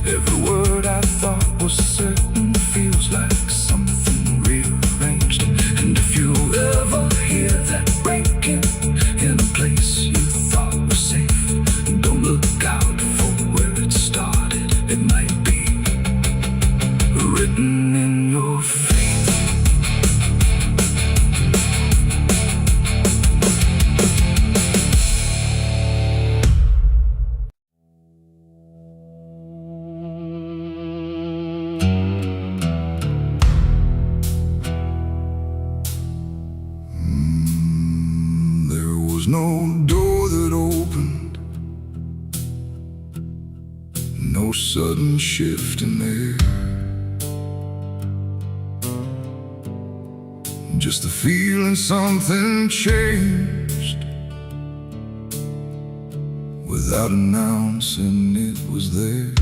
Every word I thought was certain feels like something rearranged. And if you ever hear that breaking in a place you thought was safe, don't look out for where it started. It might be written in your faith. No door that opened, no sudden shift in there, just the feeling something changed, without announcing it was there.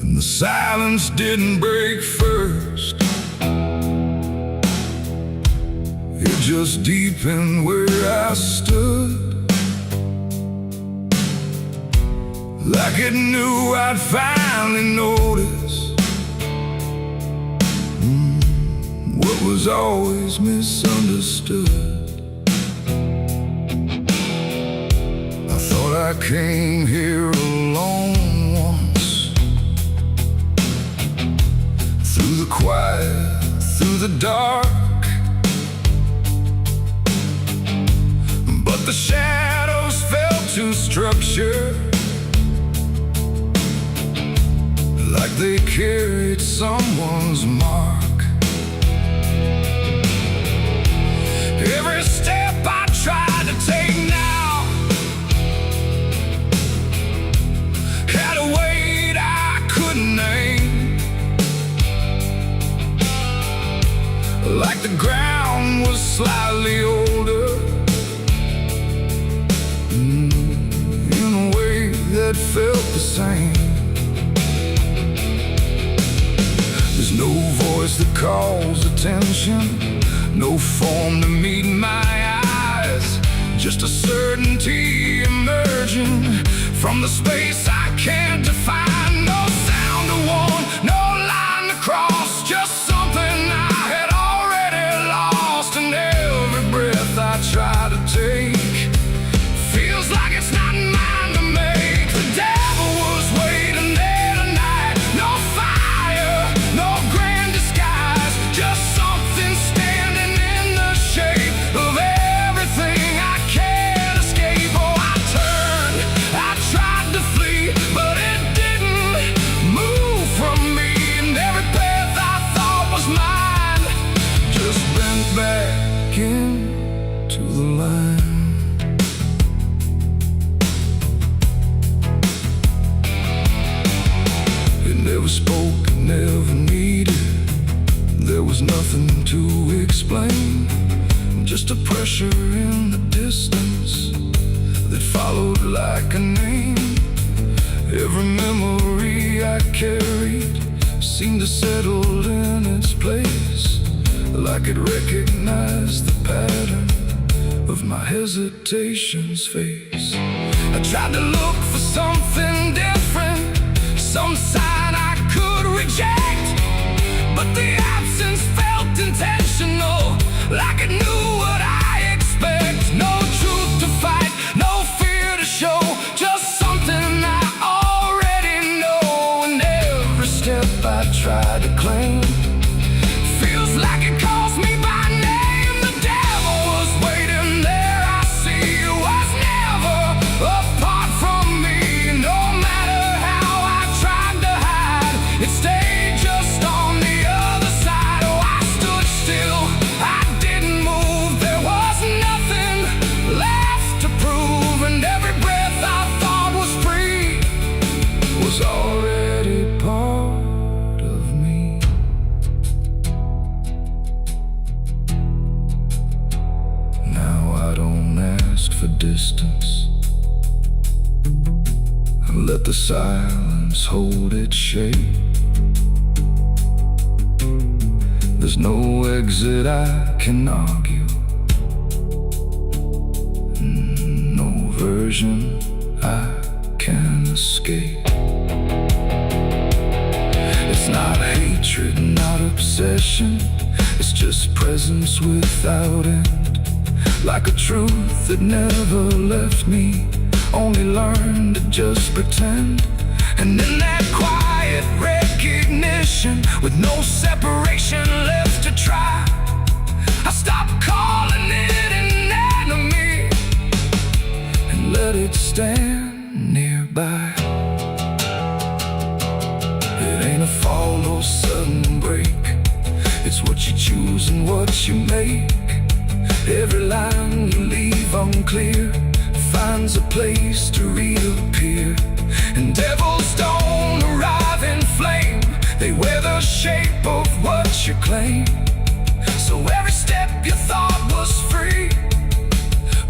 And the silence didn't break first, it just deepened where I stood, like it knew I'd finally notice what was always misunderstood. I thought I came here alone once, through the quiet, through the dark, but the shadows fell to structure, like they carried someone's mark. Every step I tried to take now slightly older, in a way that felt the same. There's no voice that calls attention, no form to meet my eyes, just a certainty emerging from the space I can't define. No sound to warn, no line to cross, just something I had already lost. And every breath I try to take feels like it's not mine to make. The devil was waiting there tonight. No fire, no grand disguise, just something standing in the shape of everything I can't escape. Oh, I turned, I tried to flee, but it didn't move from me. And every path I thought was mine just bent back into the line. Never spoke, never needed. There was nothing to explain, just a pressure in the distance that followed like a name. Every memory I carried seemed to settle in its place, like it recognized the pattern of my hesitation's face. I tried to look for something different, some sign I could reject, but the absence felt intentional, like it knew what I expect. No truth to fight, no fear to show, just something I already know. And every step I try to claim feels like it calls me by name. The devil was waiting there, I see, was never apart from me. No matter how I tried to hide, it stayed just on the other side. Oh, I stood still, I didn't move, there was nothing left to prove. And every breath I thought was free was already part of me. Now I don't ask for distance, let the silence hold its shape. There's no exit I can argue, no version I can escape. It's not hatred, not obsession, it's just presence without end, like a truth that never left me, only learned to just pretend. And in that quiet recognition, with no separation left to try, I stopped calling it an enemy and let it stand nearby. It ain't a fall or sudden break, it's what you choose and what you make. Every line you leave unclear finds a place to reappear. And devils don't arrive in flame, they wear the shape of what you claim. So every step you thought was free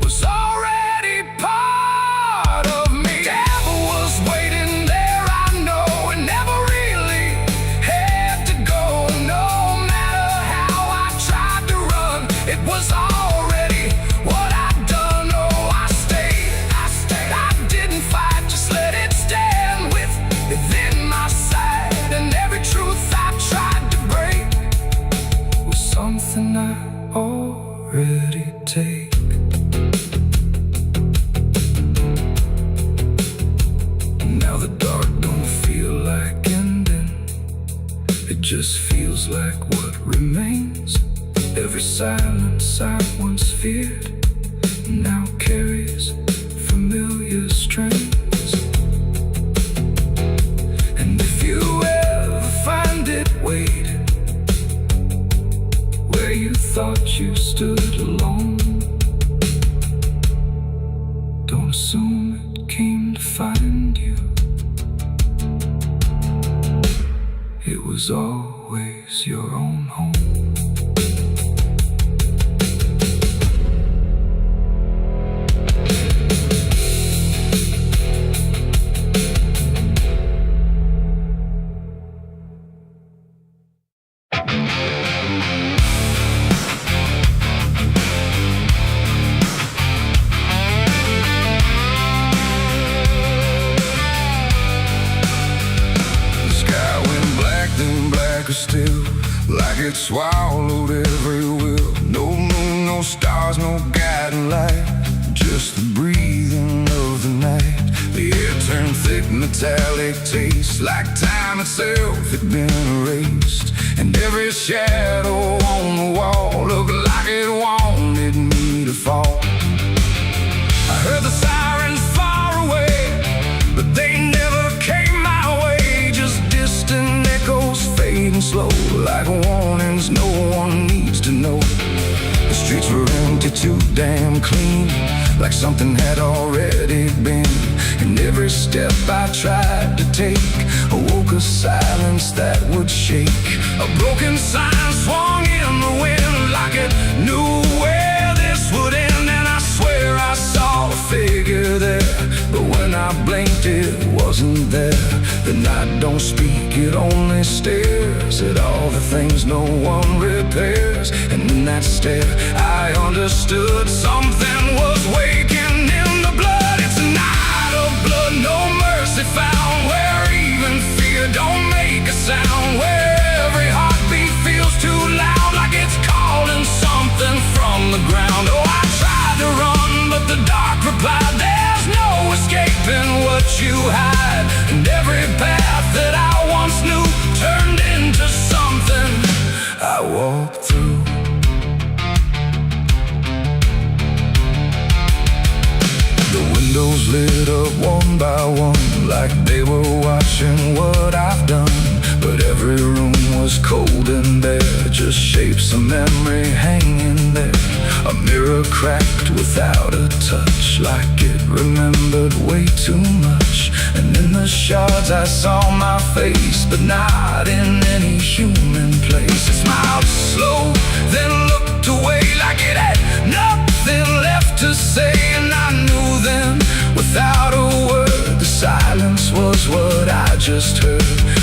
was already part of me. Devil was waiting there, I know, and never really had to go. No matter how I tried to run, it was already what I'd done. Oh, I stayed, I didn't fight, just let it stand within my sight. And every truth I tried to break was something I already take. Now the dark don't feel like ending, it just feels like what remains. Every silence I once feared now carries familiar strings. And if you ever find it waiting where you thought you stood alone, don't assume it came to find you. It was always your own home. it swallowed every will. No moon, no stars, no guiding light, just the breathing of the night. The air turned thick, metallic taste, like time itself had been erased. And every shadow on the wall looked like it wanted me to fall. I heard the sirens far away, but they never came my way. Just distant echoes fading slow, like warnings no one needs to know. The streets were empty, too damn clean, like something had already been. And every step I tried to take awoke a silence that would shake. A broken sign swung in the wind, like it knew where this would end. And I swear I saw a figure there, but when I blinked it wasn't there. The night don't speak, it only stares at all the things no one repairs. And in that stare I understood something was waking in the blood. It's a night of blood, no mercy found, where even fear don't make a sound, where every heartbeat feels too loud, like it's calling something from the ground. Oh, I tried to run, but the dark replied, there's no escaping what you hide. And every path that I once knew turned into something I walked through. The windows lit up one by one, like they were watching what I've done. But every room was cold and bare, just shapes of memory hanging there. A mirror cracked without a touch, like it remembered way too much. And in the shards I saw my face, but not in any human place. It smiled slow, then looked away, like it had nothing left to say. And I knew then, without a word, the silence was what I just heard.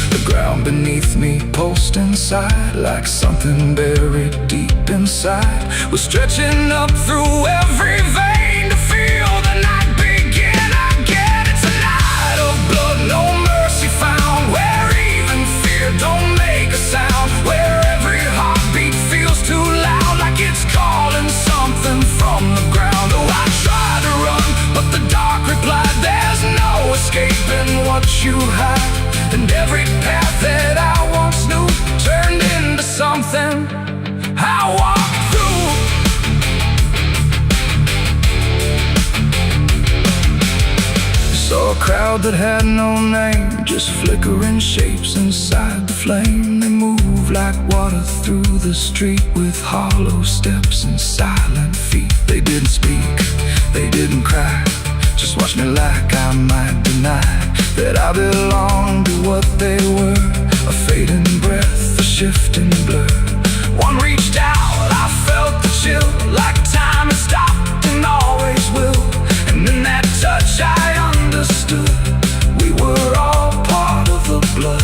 The ground beneath me pulsed inside, like something buried deep inside was stretching up through every vein to feel the night begin again. It's a night of blood, no mercy found, where even fear don't make a sound, where every heartbeat feels too loud, like it's calling something from the ground. Oh, I tried to run, but the dark replied, there's no escaping what you hide. And every path that I once knew turned into something I walked through. Saw a crowd that had no name, just flickering shapes inside the flame. They moved like water through the street, with hollow steps and silent feet. They didn't speak, they didn't cry, just watched me like I might deny that I belonged to what they were. A fading breath, a shifting blur. One reached out, I felt the chill, like time had stopped and always will. And in that touch I understood, we were all part of the blood.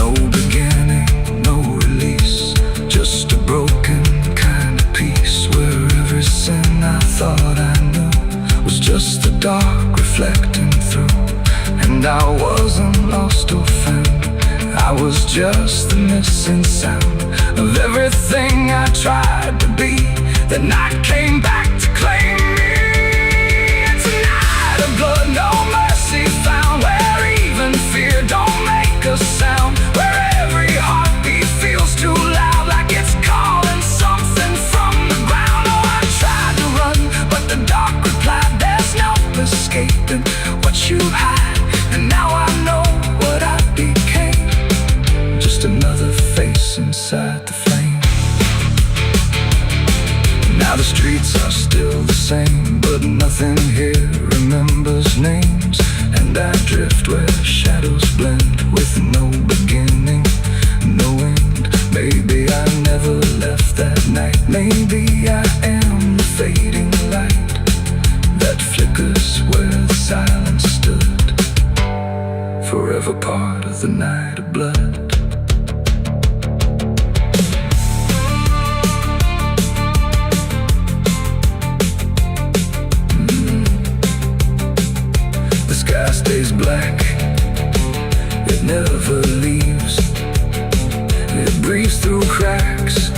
No beginning, no release, just a broken kind of peace, where every sin I thought I knew was just the dark reflecting through. And I wasn't lost or found, I was just the missing sound of everything I tried to be. The night came back to claim me. It's a night of blood, no mercy found, where even fear don't make a sound, where every heartbeat feels too loud, like it's calling something from the ground. Oh, I tried to run, but the dark replied, there's no escaping what you hide. And now I know what I became, just another face inside the flame. Now the streets are still the same, but nothing here remembers names. And I drift where shadows blend, with no beginning, no end. Maybe I never left that night, maybe I am the fading light that flickers where the silence stood, forever part of the night of blood. The sky stays black, it never leaves, It breathes through cracks,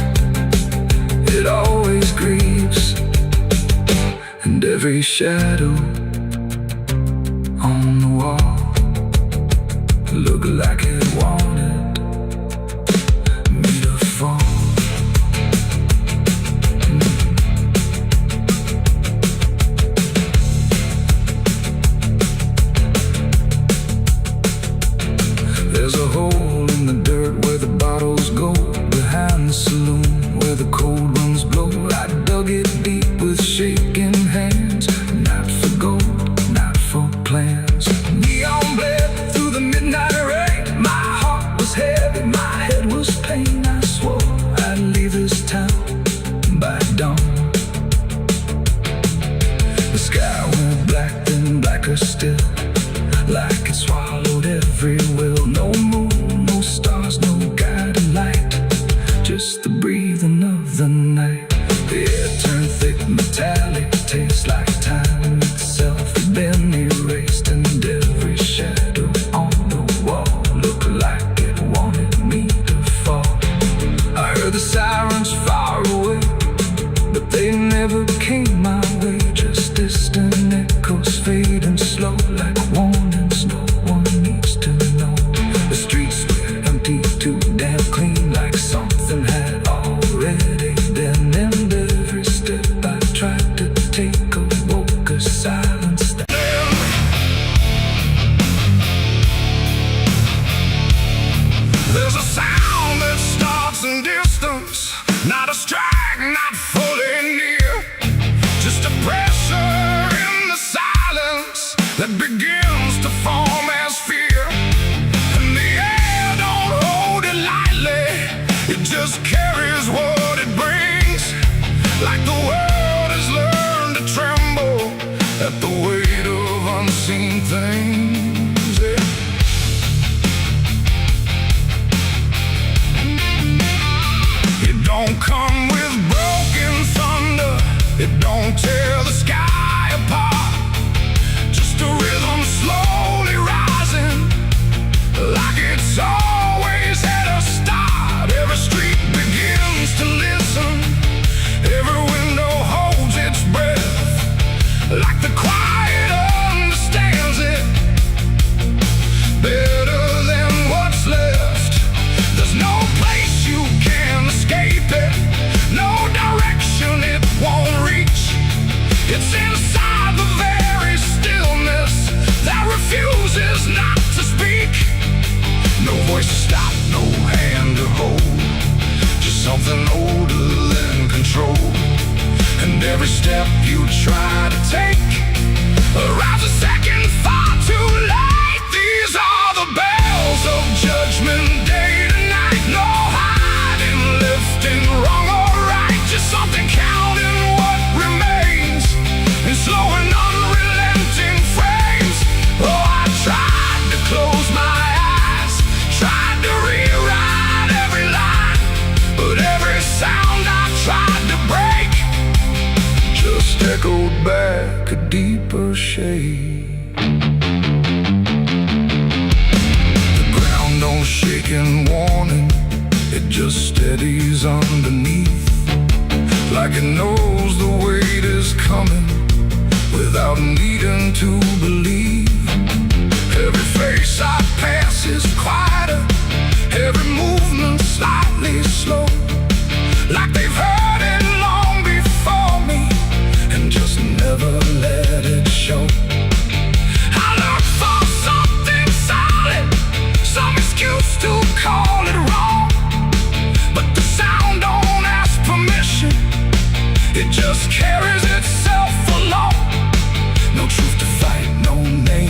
it always grieves, and every shadow on the wall looked like it wanted me to fall. There's a hole in the dirt where the bottles go, behind the saloon where the cold winds blow. I dug it deep with shaking hands, not for gold, not for plans. Neon bled through the midnight rain. My heart was heavy, my head was pain. I swore I'd leave this town by dawn. The sky went black, then blacker still, like it swallowed every will. No moon, no stars, no guiding light, just the breathing of the night. The air turned thick, metallic, tastes like time itself had been erased, and every shadow on the wall looked like it wanted me to fall. I heard the sirens far away, but they never came my way. Just distant echoes fading slow, like warnings no one needs to know. The streets were empty, too damn clean, like something had already been. And every step I tried to take awoke a silence. There's a sound that starts in distance, not a strike, not fully near, just a pressure in the silence that begins to form as fear. And the air don't hold it lightly, it just carries what it brings, like the world has learned to tremble at the weight of unseen things. Yeah. It don't come with broken thunder, it don't tear the sky apart, just a rhythm slowly rising, like it's always had a start. Every street begins to listen, every window holds its breath, like the quiet understands it better than what's left. There's no place you can escape it, no direction it won't reach. It's inside the very stillness that refuses not to speak. No voice to stop, no hand to hold, just something older than control. And every step you try to take arrives a second far too late. These are the bells of judgment day to night. No hiding, lifting, wrong or right, just something counting what remains in slow and unrelenting frames. Oh, I tried to close my eyes, tried to rewrite every line, but every sound I tried to break just echoed back a deeper shade. The ground don't shake in warning, it just steadies underneath, like it knows the weight is coming without needing to believe. Every face I pass is quieter, every movement slightly slow, like they've heard it long before me and just never let it show. I look for something solid, some excuse to call it wrong, but the sound don't ask permission, it just carries itself along. No truth to fight, no name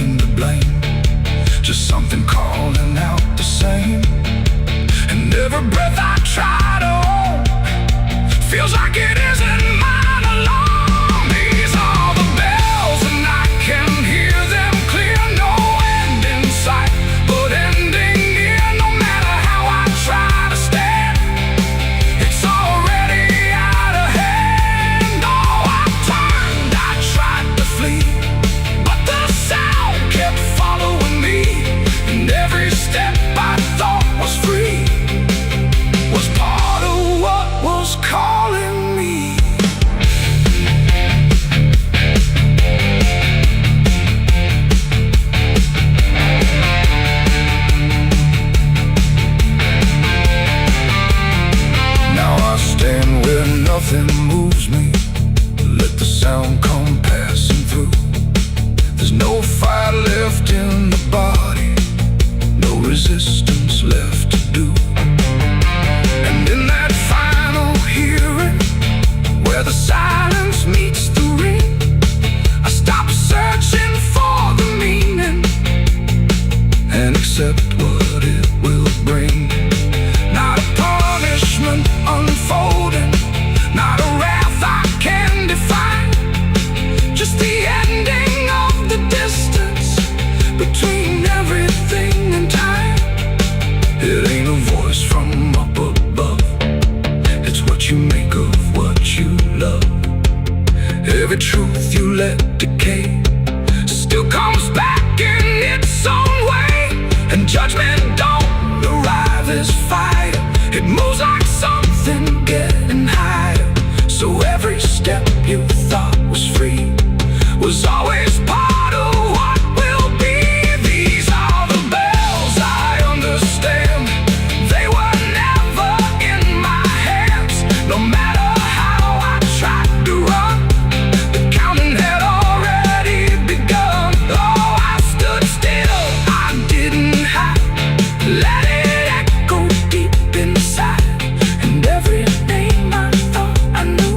accept what it will bring. Not a punishment unfolding, not a wrath I can define, just the ending of the distance between everything and time. It ain't a voice from up above, it's what you make of what you love. Every truth you let decay still comes back in its own way, and judgment don't arrive as fire. It moves like something getting higher. So every step you thought was free was always part of what will be. These are the bells I understand. They were never in my hands. No matter how I tried to run, the counting had already begun. Oh, I stood still, I didn't hide, let it echo deep inside. And every name I thought I knew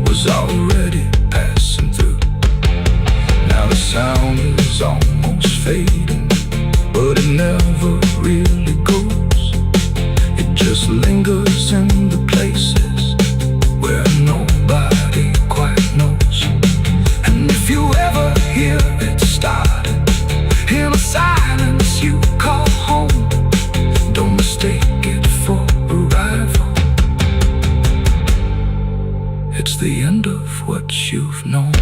was already passing through. Now the sound is almost fading, but it never really goes. It just lingers in the places where nobody quite knows. And if you ever hear it starting in a silence you call home, don't mistake it for arrival. It's the end of what you've known.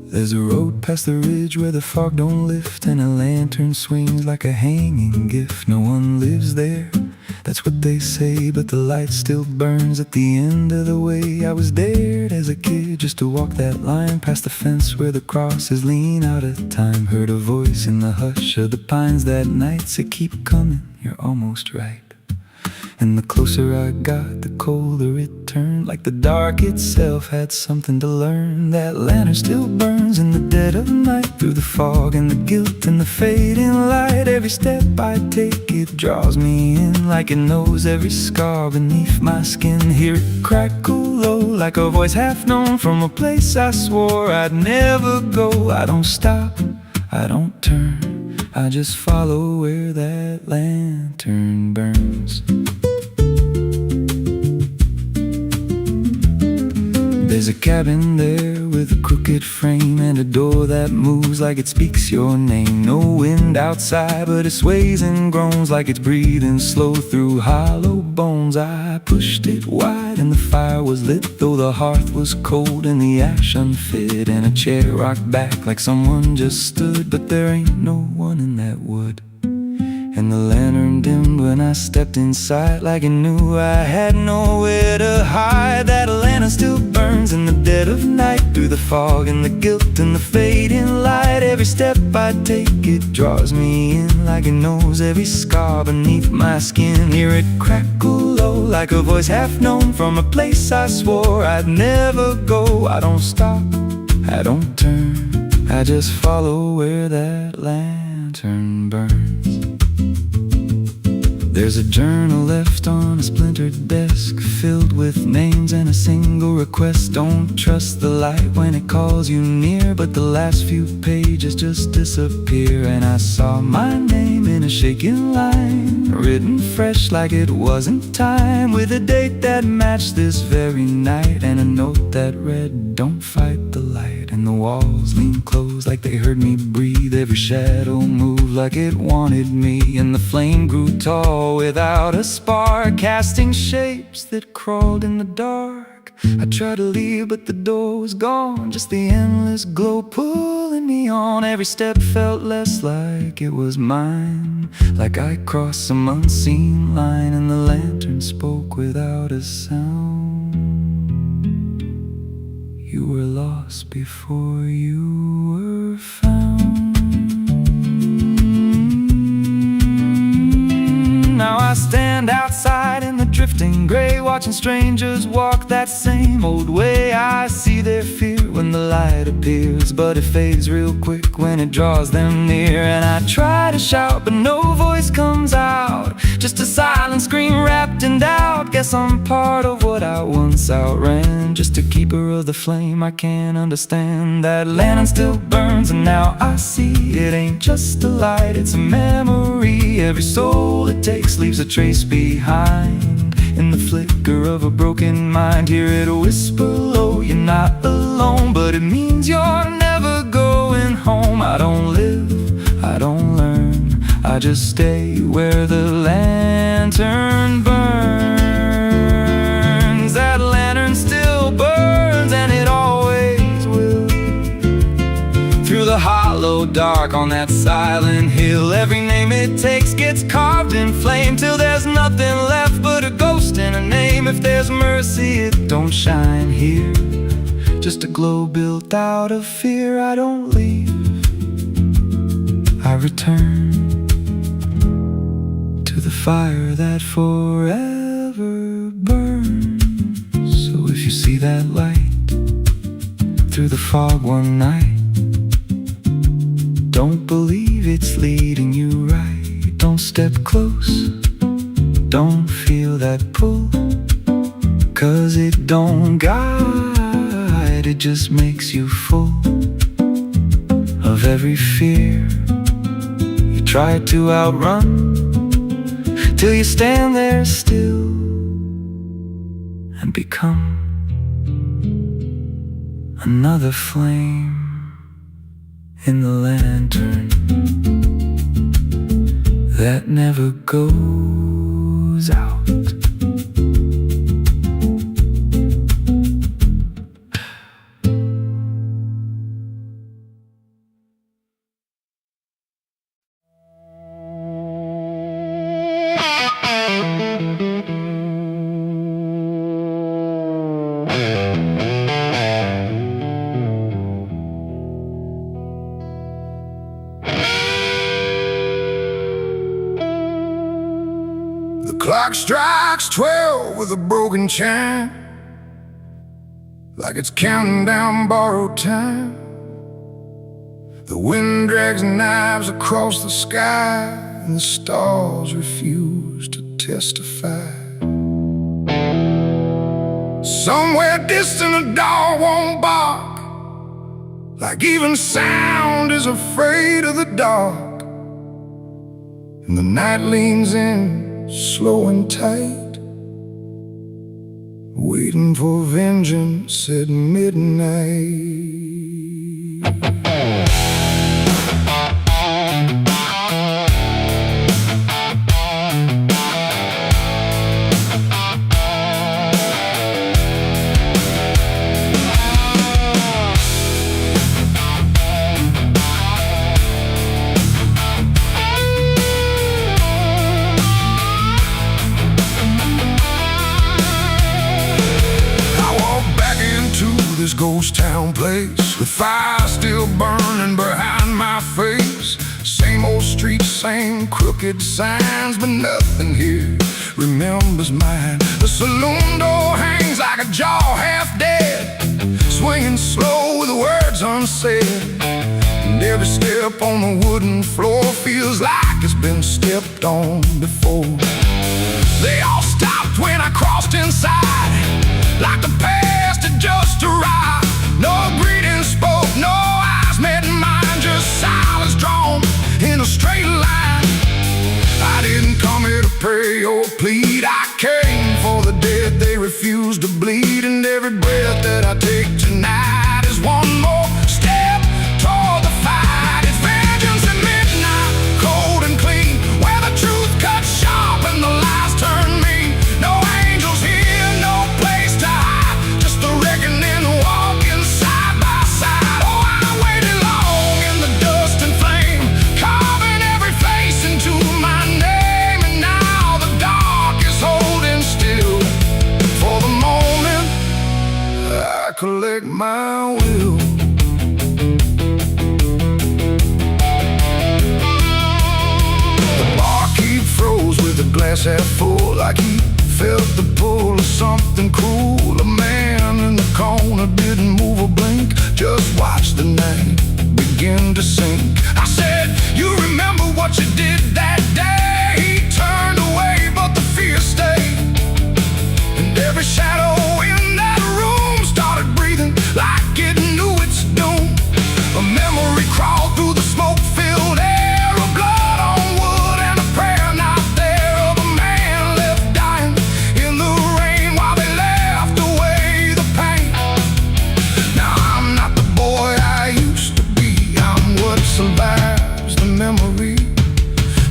There's a road past the ridge where the fog don't lift, and a lantern swings like a hanging gift. No one lives there, that's what they say, but the light still burns at the end of the way. I was dared as a kid just to walk that line past the fence where the crosses lean out of time. Heard a voice in the hush of the pines that night say, keep coming, you're almost right. And the closer I got, the colder it turned, like the dark itself had something to learn. That lantern still burns in the dead of night, through the fog and the guilt and the fading light. Every step I take, it draws me in, like it knows every scar beneath my skin. Hear it crackle low, like a voice half known from a place I swore I'd never go. I don't stop, I don't turn, I just follow where that lantern burns. There's a cabin there with a crooked frame and a door that moves like it speaks your name. No wind outside, but it sways and groans like it's breathing slow through hollow bones. I pushed it wide and the fire was lit, though the hearth was cold and the ash unfit, and a chair rocked back like someone just stood. But there ain't no one in that wood. And the lantern dimmed when I stepped inside, like it knew I had nowhere to hide. That lantern still burns in the dead of night, through the fog and the guilt and the fading light. Every step I take, it draws me in, like it knows every scar beneath my skin. Hear it crackle low, like a voice half known from a place I swore I'd never go. I don't stop, I don't turn, I just follow where that lantern burns. There's a journal left on a splintered desk, filled with names and a single request. Don't trust the light when it calls you near, but the last few pages just disappear. And I saw my name in a shaking line, written fresh like it wasn't time, with a date that matched this very night, and a note that read, don't fight the light. And the walls leaned close like they heard me breathe. Every shadow moved like it wanted me, and the flame grew tall without a spark, casting shapes that crawled in the dark. I tried to leave, but the door was gone. Just the endless glow pulling me on. Every step felt less like it was mine, like I crossed some unseen line, and the lantern spoke without a sound. You were lost before you were found. Now I stand outside in the drifting gray, watching strangers walk that same old way. I see their fear when the light appears, but it fades real quick when it draws them near. And I try to shout, but no voice comes out, just a silent scream wrapped in doubt. Guess I'm part of what I once outran, just a keeper of the flame I can't understand. That lantern still burns, and now I see it ain't just a light, it's a memory. Every soul it takes leaves a trace behind, in the flicker of a broken mind. Hear it whisper low, you're not alone, but it means you're never going home. I don't live, I don't learn, I just stay where the lantern burns. That lantern still burns, and it always will. Through the hollow dark on that silent hill, every name it takes gets carved in flame, till there's nothing left but a ghost and a name. If there's mercy, it don't shine here, just a glow built out of fear. I don't leave, I return to the fire that forever burns. So if you see that light through the fog one night, don't believe it's leading you right. Don't step close, don't feel that pull, 'cause it don't guide, it just makes you full of every fear you try to outrun, till you stand there still and become another flame in the lantern that never goes out. The clock strikes 12 with a broken chime, like it's counting down borrowed time. The wind drags knives across the sky, and the stars refuse to testify. Somewhere distant a dog won't bark, like even sound is afraid of the dark. And the night leans in slow and tight, waiting for vengeance at midnight. This ghost town place, with fire still burning behind my face. Same old streets, same crooked signs, but nothing here remembers mine. The saloon door hangs like a jaw half dead, swinging slow with words unsaid. And every step on the wooden floor feels like it's been stepped on before. They all stopped when I crossed inside, like the past had just arrived. No greeting spoke, no eyes met mine, just silence drawn in a straight line. I didn't come here to pray or plead, I came for the dead they refuse to bleed. And every breath that I take tonight is one more step toward the fight. It's vengeance at midnight, cold and clean, where the truth cuts sharp and the lies turn mean. No angels here, no place to hide, just glass half full, like he felt the pull of something cruel. A man in the corner didn't move a blink, just watched the night begin to sink. I said, you remember what you did that day? He turned away, but the fear stayed. And every shadow in that room started breathing like it knew its doom. A memory crawled through the smoke-filled air, of blood on wood and a prayer not there, of a man left dying in the rain while they laughed away the pain. Now I'm not the boy I used to be, I'm what survives the memory.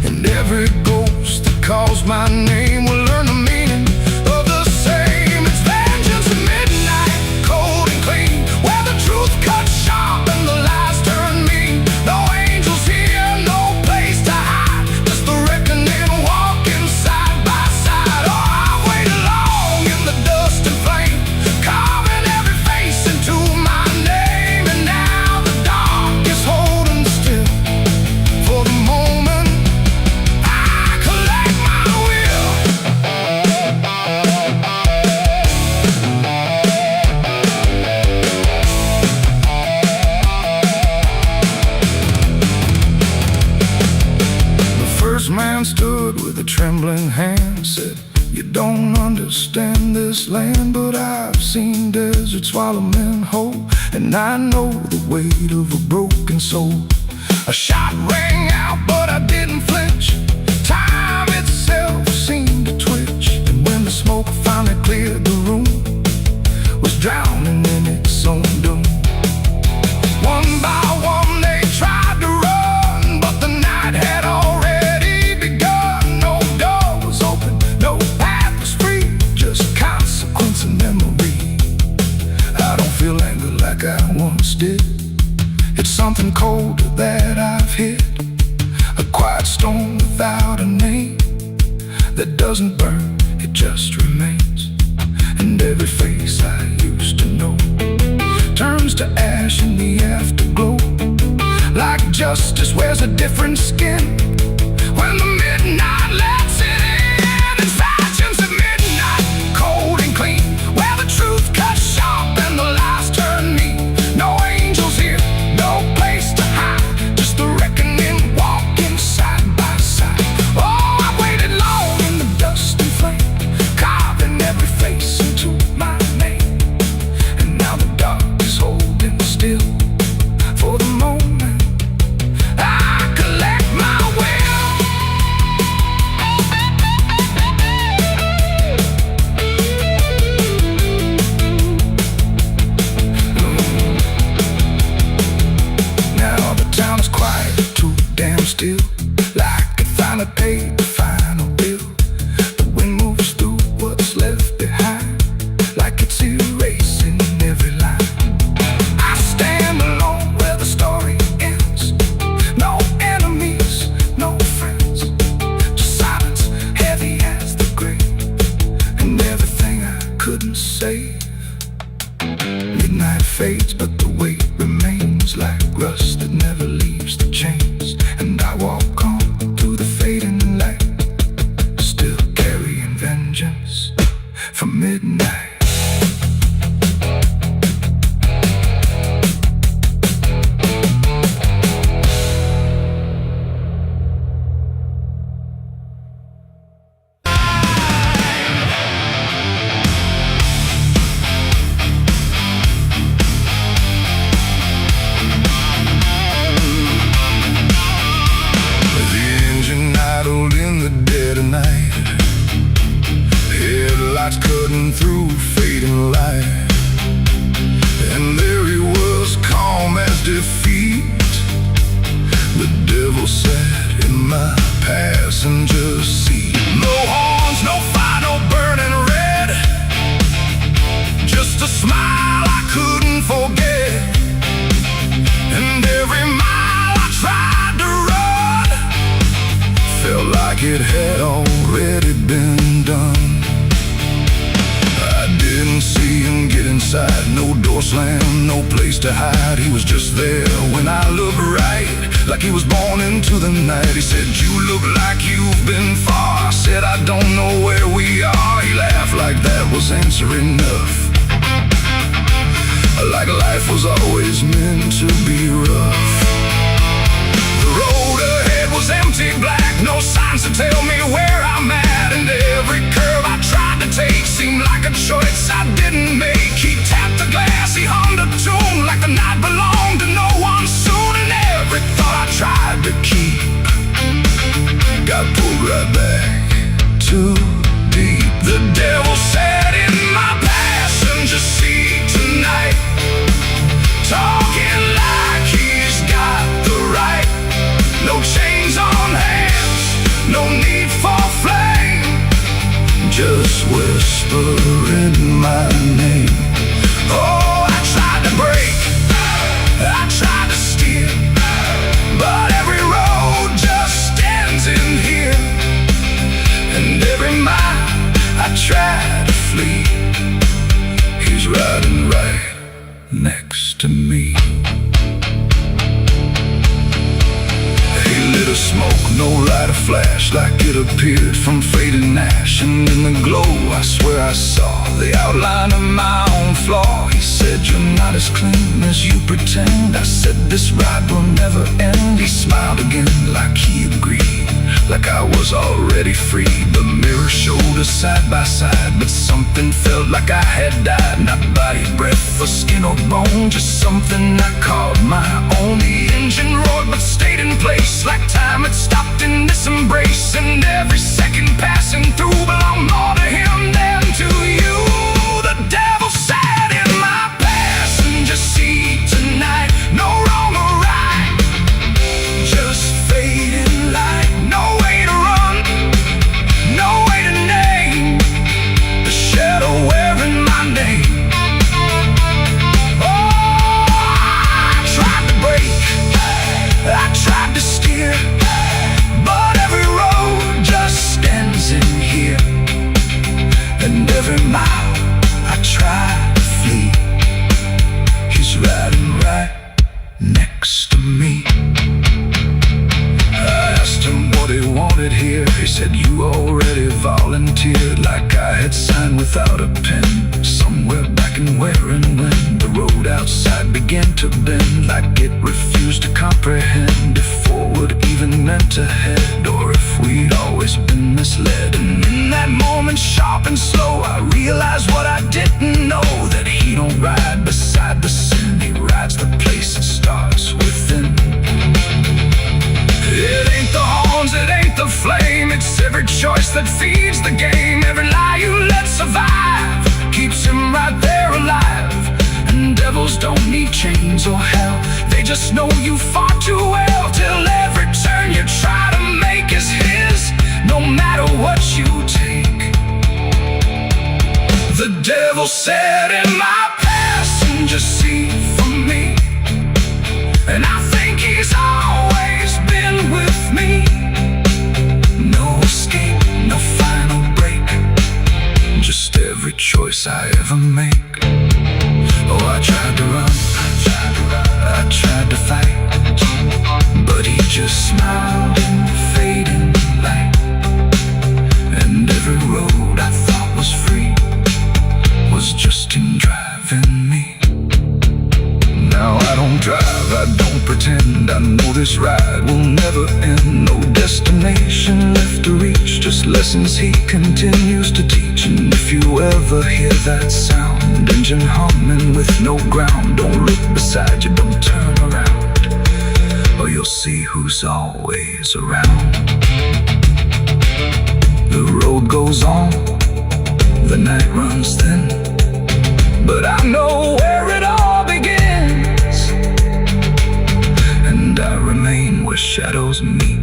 And every ghost that calls my name will learn the meaning of the same. It's vengeance at midnight, cold and clean, where the truth cuts sharp and the lies turn mean. No angels here, no place to hide, just the reckoning walking side by side. Oh, I waited long in the dust and flame, carving every face into my name. And now the dark is holding still for the moment I collect my will. The first man stood with a trembling hand, said, you don't understand this land, but I've seen deserts swallow men whole, and I know the weight of a broken soul. A shot rang out, but I didn't flinch. Time itself seemed to twitch, and when the smoke finally cleared the room, was drowning in its own doom. One by one they tried to run, but the night had already begun. No door was open, no path was free, just consequence and memory. I don't feel anger like I once did, it's something colder that I've hit. A quiet storm without a name, that doesn't burn, it just remains. And every face I used to know turns to ash in the afterglow, like justice wears a different skin when the midnight lets it in. It's vengeance at midnight, cold and clean, where the truth cuts sharp and the lies turn mean. No angels here, no place to hide, just the reckoning walking side by side. Oh, I waited long in the dust and flame, carving every face into my name. And now the dark is holding still for the moment I collect my will. Now the town is quiet, too damn still, like it finally paid the final bill. The wind moves through what's left behind, like it's erasing every line. I stand alone where the story ends, no enemies, no friends, just silence heavy as the grave, and everything I couldn't save. Midnight fades, but the weight remains like rust that never leaves the chains. And I walk on through the fading light, still carrying vengeance from midnight. Headlights cutting through fading light, and there he was, calm as defeat. The devil sat in my passenger seat. No horns, no fire, no burning red, just a smile I couldn't forget. And every mile I tried to run felt like it had already been done. I didn't see him get inside, no door slam, no place to hide. He was just there when I looked right. like he was born into the night. He said, you look like you've been far. I said, I don't know where we are. He laughed like that was answer enough, like life was always meant to be rough. The road ahead was empty, black, no signs to tell me where I'm at. And every curve I tried to take seemed like a choice I didn't make. He tapped the glass, he hummed a tune like the night belonged to no one soon. And every thought I tried to keep got pulled right back too deep. The devil sat in my passenger seat tonight, talking like he's got the right. No chains on hands, no need for flame, just whispering my name. Oh, I tried to break, I tried to steer, but every road just ends in here. And every mile I try to flee, he's riding right next to me. He lit a smoke, no lighter flash, like it appeared from fading ash. And in the glow I swear I saw the outline of my own flaw. He said, you're not as clean as you pretend. I said, this ride will never end. He smiled again like he agreed, like I was already free. The mirror showed us side by side, but something felt like I had died. Not body, breath, or skin or bone, just something I called my own. The engine roared but stayed in place, like time had stopped in this embrace. And every second passing through belonged more to him than to you. The devil sat in my passenger seat tonight, no wrong or right, just fading light. No way to run, no way to name the shadow wearing my name. Oh, I tried to break, I tried to steer, but every road just ends in here. And every mile I try to flee, he's riding right next to me. I asked him what he wanted here. He said, you already volunteered, like I had signed without a pen. Somewhere back in where and when the road outside began to bend, like it refused to comprehend if forward even meant ahead, or if we'd always been misled. And in that moment, sharp and slow, I realized what I didn't know, that he don't ride beside the sin, he rides the place that starts within. It ain't the horns, it ain't the flame, it's every choice that feeds the game. Every lie you let survive keeps him right there alive. And devils don't need chains or hell, they just know you far too well. Till every turn you try to make is his, no matter what you take. The devil sat in my passenger seat for me, and I think he's always been with me. No escape, no final break, just every choice I ever make. Oh, I tried to run, I tried to fight, but he just smiled in the fading light. And every road I thought was free was just him driving me. Now I don't drive, I don't pretend, I know this ride will never end. No destination left to reach, just lessons he continues to teach. And if you ever hear that sound, engine humming with no ground, don't look beside you, don't turn around, or you'll see who's always around. The road goes on, the night runs thin, but I know where it all begins, and I remain where shadows meet,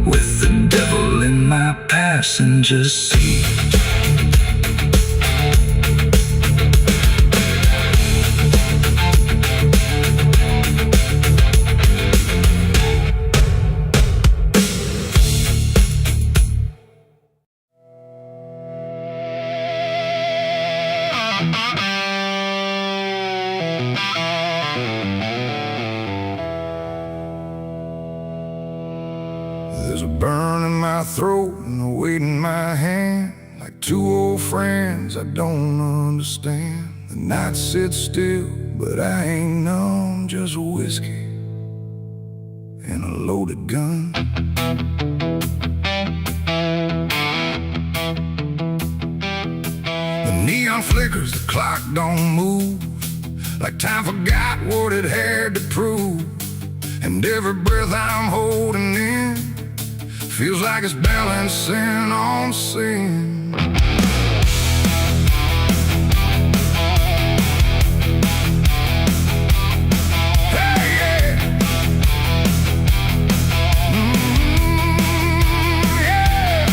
with the devil in my passenger seat. There's a burn in my throat and a weight in my hand, like two old friends I don't understand. The night sits still, but I ain't numb, just whiskey and a loaded gun. The neon flickers, the clock don't move, like time forgot what it had to prove. And every breath I'm holding in feels like it's balancing on sin. Hey, yeah. Yeah.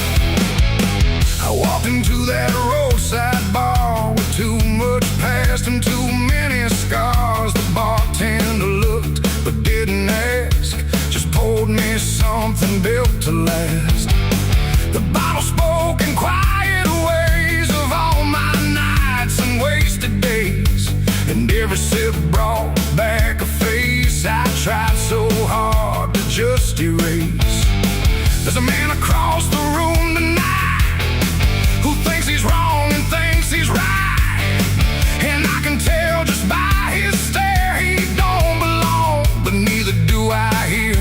I walked into that roadside bar with too much past and too many scars. The bartender looked but didn't ask, just poured me something built to last. The bottle spoke in quiet ways of all my nights and wasted days, and every sip brought back a face I tried so hard to just erase. There's a man across the room tonight who thinks he's wrong and thinks he's right, and I can tell just by his stare he don't belong, but neither do I hear.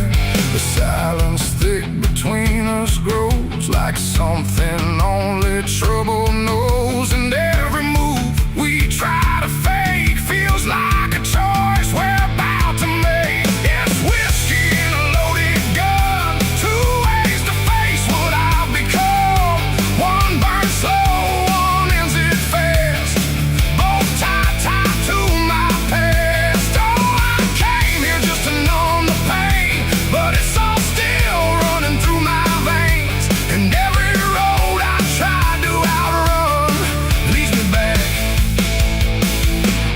The silence thick between us grows like something only trouble knows, and every move we try to fake feels like a choice we're about to make. It's whiskey and a loaded gun, two ways to face what I've become. One burns slow, one ends it fast, both tied to my past. Oh, I came here just to numb the pain, but it's all still running through my veins, and every road I tried to outrun leads me back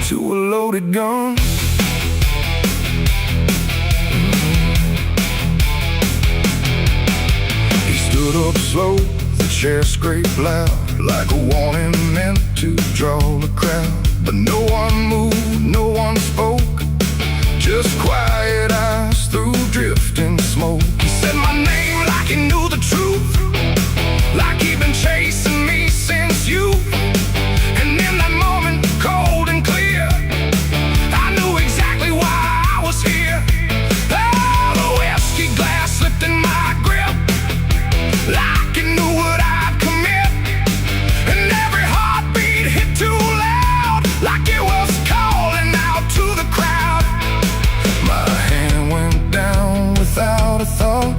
to a loaded gun. He stood up slow, the chair scraped loud, like a warning meant to draw the crowd. But no one moved, no one spoke, just quiet eyes through drifting smoke. He said my name like he knew the truth, like he'd been chasing me since youth. And in that moment, cold and clear, I knew exactly why I was here. Oh, the whiskey glass slipped in my grip, like it knew what I'd commit, and every heartbeat hit too loud, like it was calling out to the crowd. My hand went down without a thought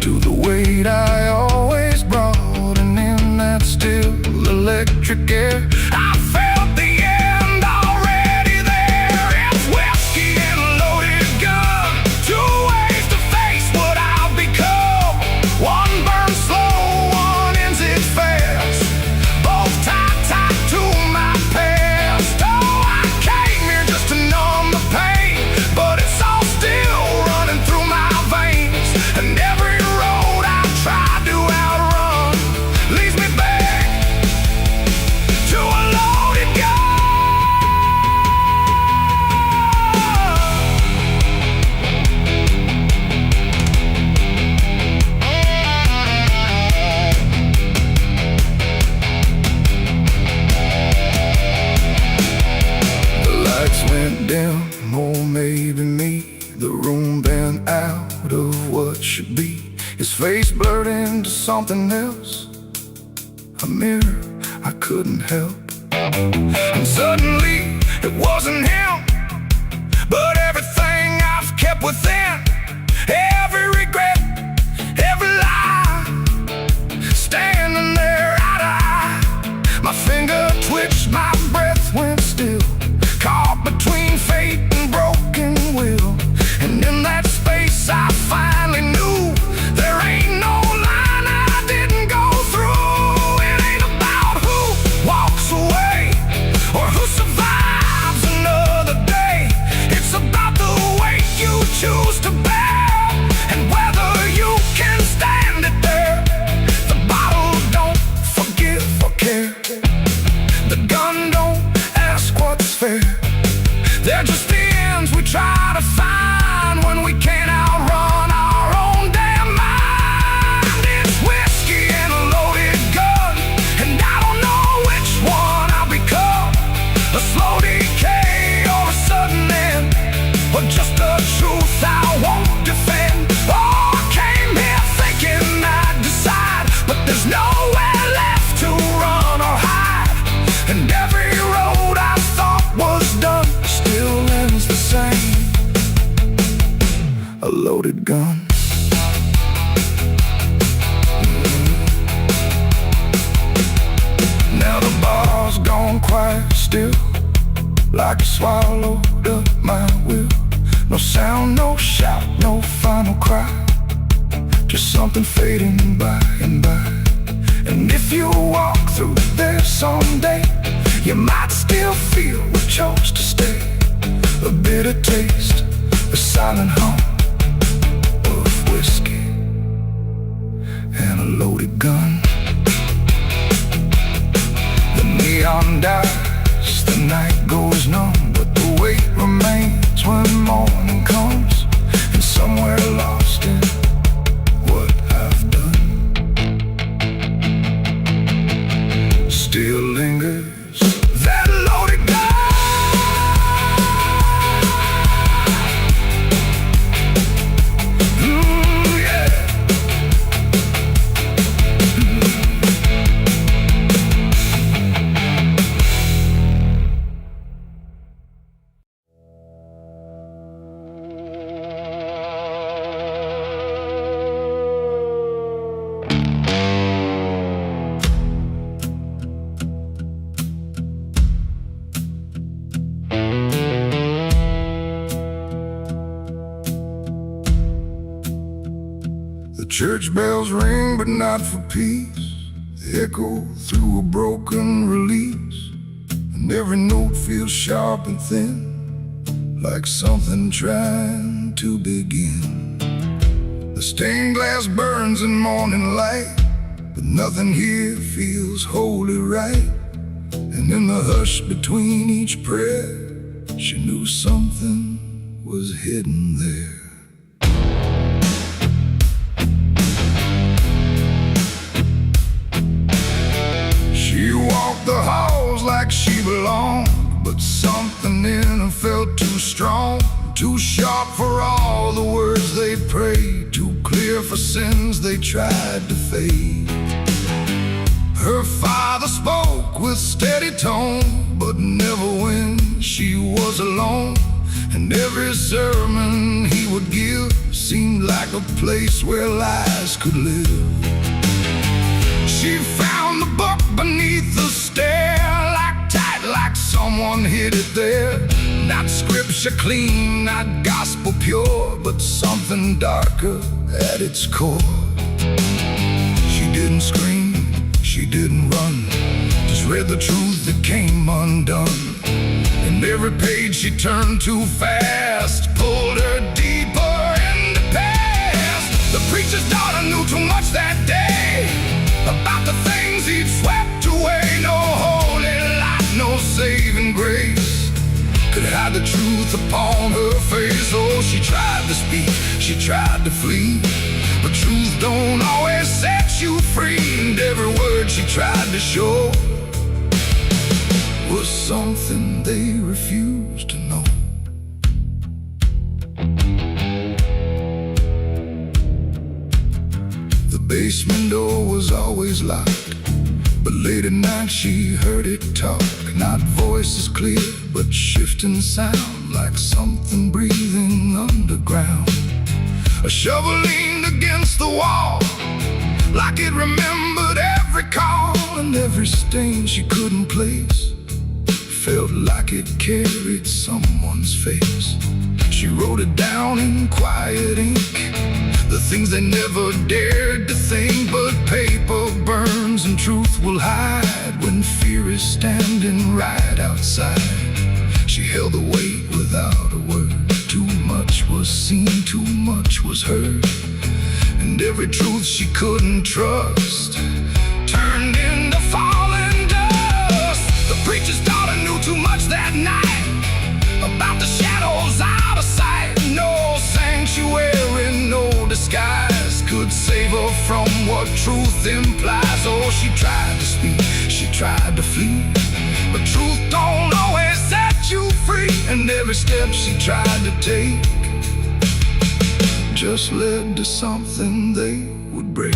to the weight I always brought, and in that still electric air I felt the end already there. It's whiskey and a loaded gun, two ways to face what I've become. One burns slow, one ends it fast, both tied to my past. Oh, I came here just to numb the pain, but it's all still running through my veins, and every road I tried to outrun leads me back to a loaded gun. The lights went dim, or maybe me, the room bent out of what should be. His face blurred into something else, a mirror I couldn't help. And suddenly it wasn't him, but everything I've kept within, every regret, every lie, standing there eye to eye. My finger twitched, my breath went still, caught between fate and broken will. And in that space I finally knew there ain't no line I didn't go through. It ain't about who walks away or who survives another day. It's about the way you choose to be. Now the bar's gone quiet still, like you swallowed up my will. No sound, no shout, no final cry, just something fading by and by. And if you walk through there someday, you might still feel what chose to stay. A bitter taste, a silent hum of whiskey and a loaded gun. The neon dies, the night goes numb, but the weight remains when morning comes. And somewhere lost in what I've done still lingers that loaded gun. Church bells ring, but not for peace. They echo through a broken release, and every note feels sharp and thin, like something trying to begin. The stained glass burns in morning light, but nothing here feels wholly right. And in the hush between each prayer, she knew something was hidden there. She walked the halls like she belonged, but something in her felt too strong, too sharp for all the words they prayed, too clear for sins they tried to fade. Her father spoke with steady tone, but never when she was alone. And every sermon he would give seemed like a place where lies could live. She found the book beneath the stair, like tight, like someone hid it there. Not scripture clean, not gospel pure, but something darker at its core. She didn't scream, she didn't run, just read the truth that came undone. And every page she turned too fast pulled her deeper in the past. The preacher's daughter knew too much that day about the things he'd swept away. No holy light, no saving grace could hide the truth upon her face. Oh, she tried to speak, she tried to flee, but truth don't always set you free. And every word she tried to show was something they refused to know. The basement door was always locked, but late at night she heard it talk. Not voices clear, but shifting sound, like something breathing underground. A shovel leaned against the wall, like it remembered every call. And every stain she couldn't place felt like it carried someone's face. She wrote it down in quiet ink, the things they never dared to think. But paper burns and truth will hide when fear is standing right outside. She held the weight without a word. Too much was seen, too much was heard, and every truth she couldn't trust turned into falling dust. The preacher's daughter knew too much that night about the shadows out of sight. No sanctuary, no disguise could save her from what truth implies. Oh, she tried to speak, she tried to flee, but truth don't always set you free. And every step she tried to take just led to something they would break.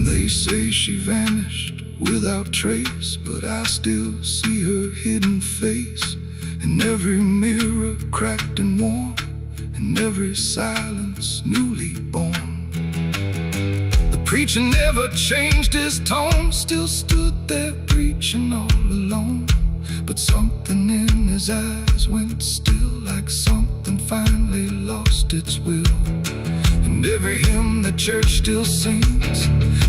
They say she vanished without trace, but I still see her hidden face. in every mirror cracked and worn, in every silence newly born. The preacher never changed his tone, still stood there preaching all alone. But something in his eyes went still, like something finally lost its will. And every hymn the church still sings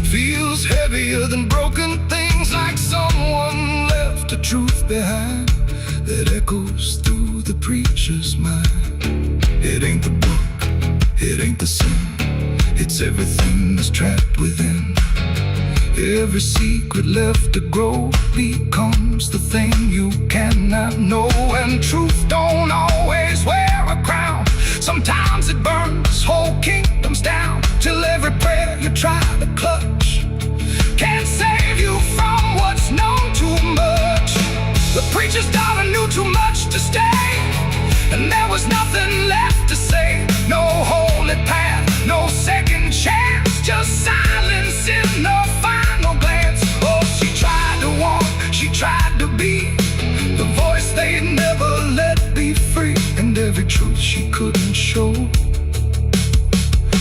feels heavier than broken things, like someone left a truth behind that echoes through the preacher's mind. It ain't the book, it ain't the sin, it's everything that's trapped within. Every secret left to grow becomes the thing you cannot know. And truth don't always wear a crown, sometimes it burns whole kingdoms down, till every prayer you try to clutch can't save you from what's known too much. The preacher's daughter knew too much to stay, and there was nothing left to say. No holy path, no second chance, just silence in the final glance. Oh, she tried to walk, she tried to be the voice they'd never let be free. And every truth she couldn't show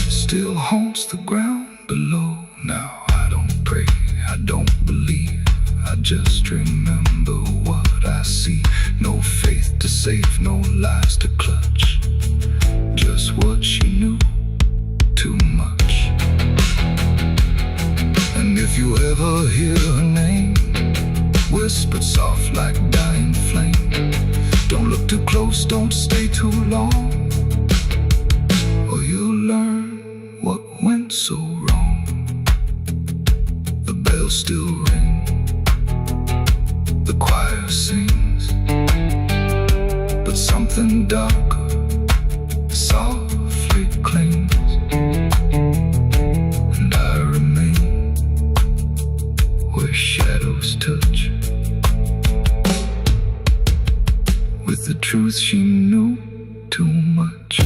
still haunts the ground below. Now I don't pray, I don't believe, I just remember what I see. No faith to save, no lies to clutch, just what she knew too much. And if you ever hear her name whispered soft like dying flame, don't look too close, don't stay too long, or you'll learn what went so wrong. The bells still ring, the choir sings, but something darker softly clings. And I remain where shadows touch, with the truth she knew too much.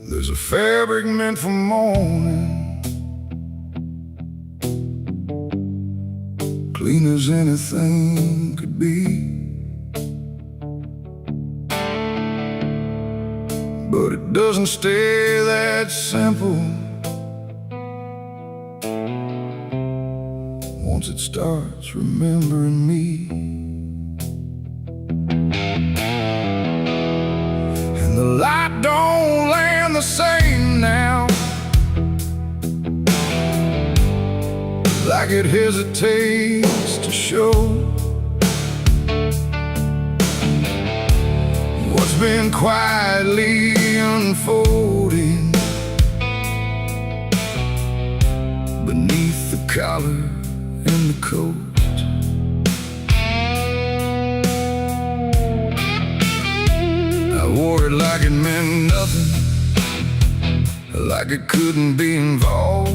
There's a fabric meant for mourning, clean as anything could be, but it doesn't stay that simple. Once it starts remembering me, and the light don't land the same now, like it hesitates to show what's been quietly unfolding beneath the collar and the coat. I wore it like it meant nothing, like it couldn't be involved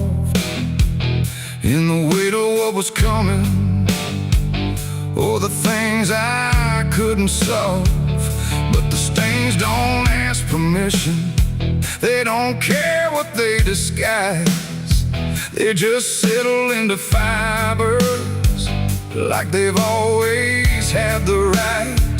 in the weight of what was coming, or the things I couldn't solve. But the stains don't ask permission, they don't care what they disguise, they just settle into fibers like they've always had the right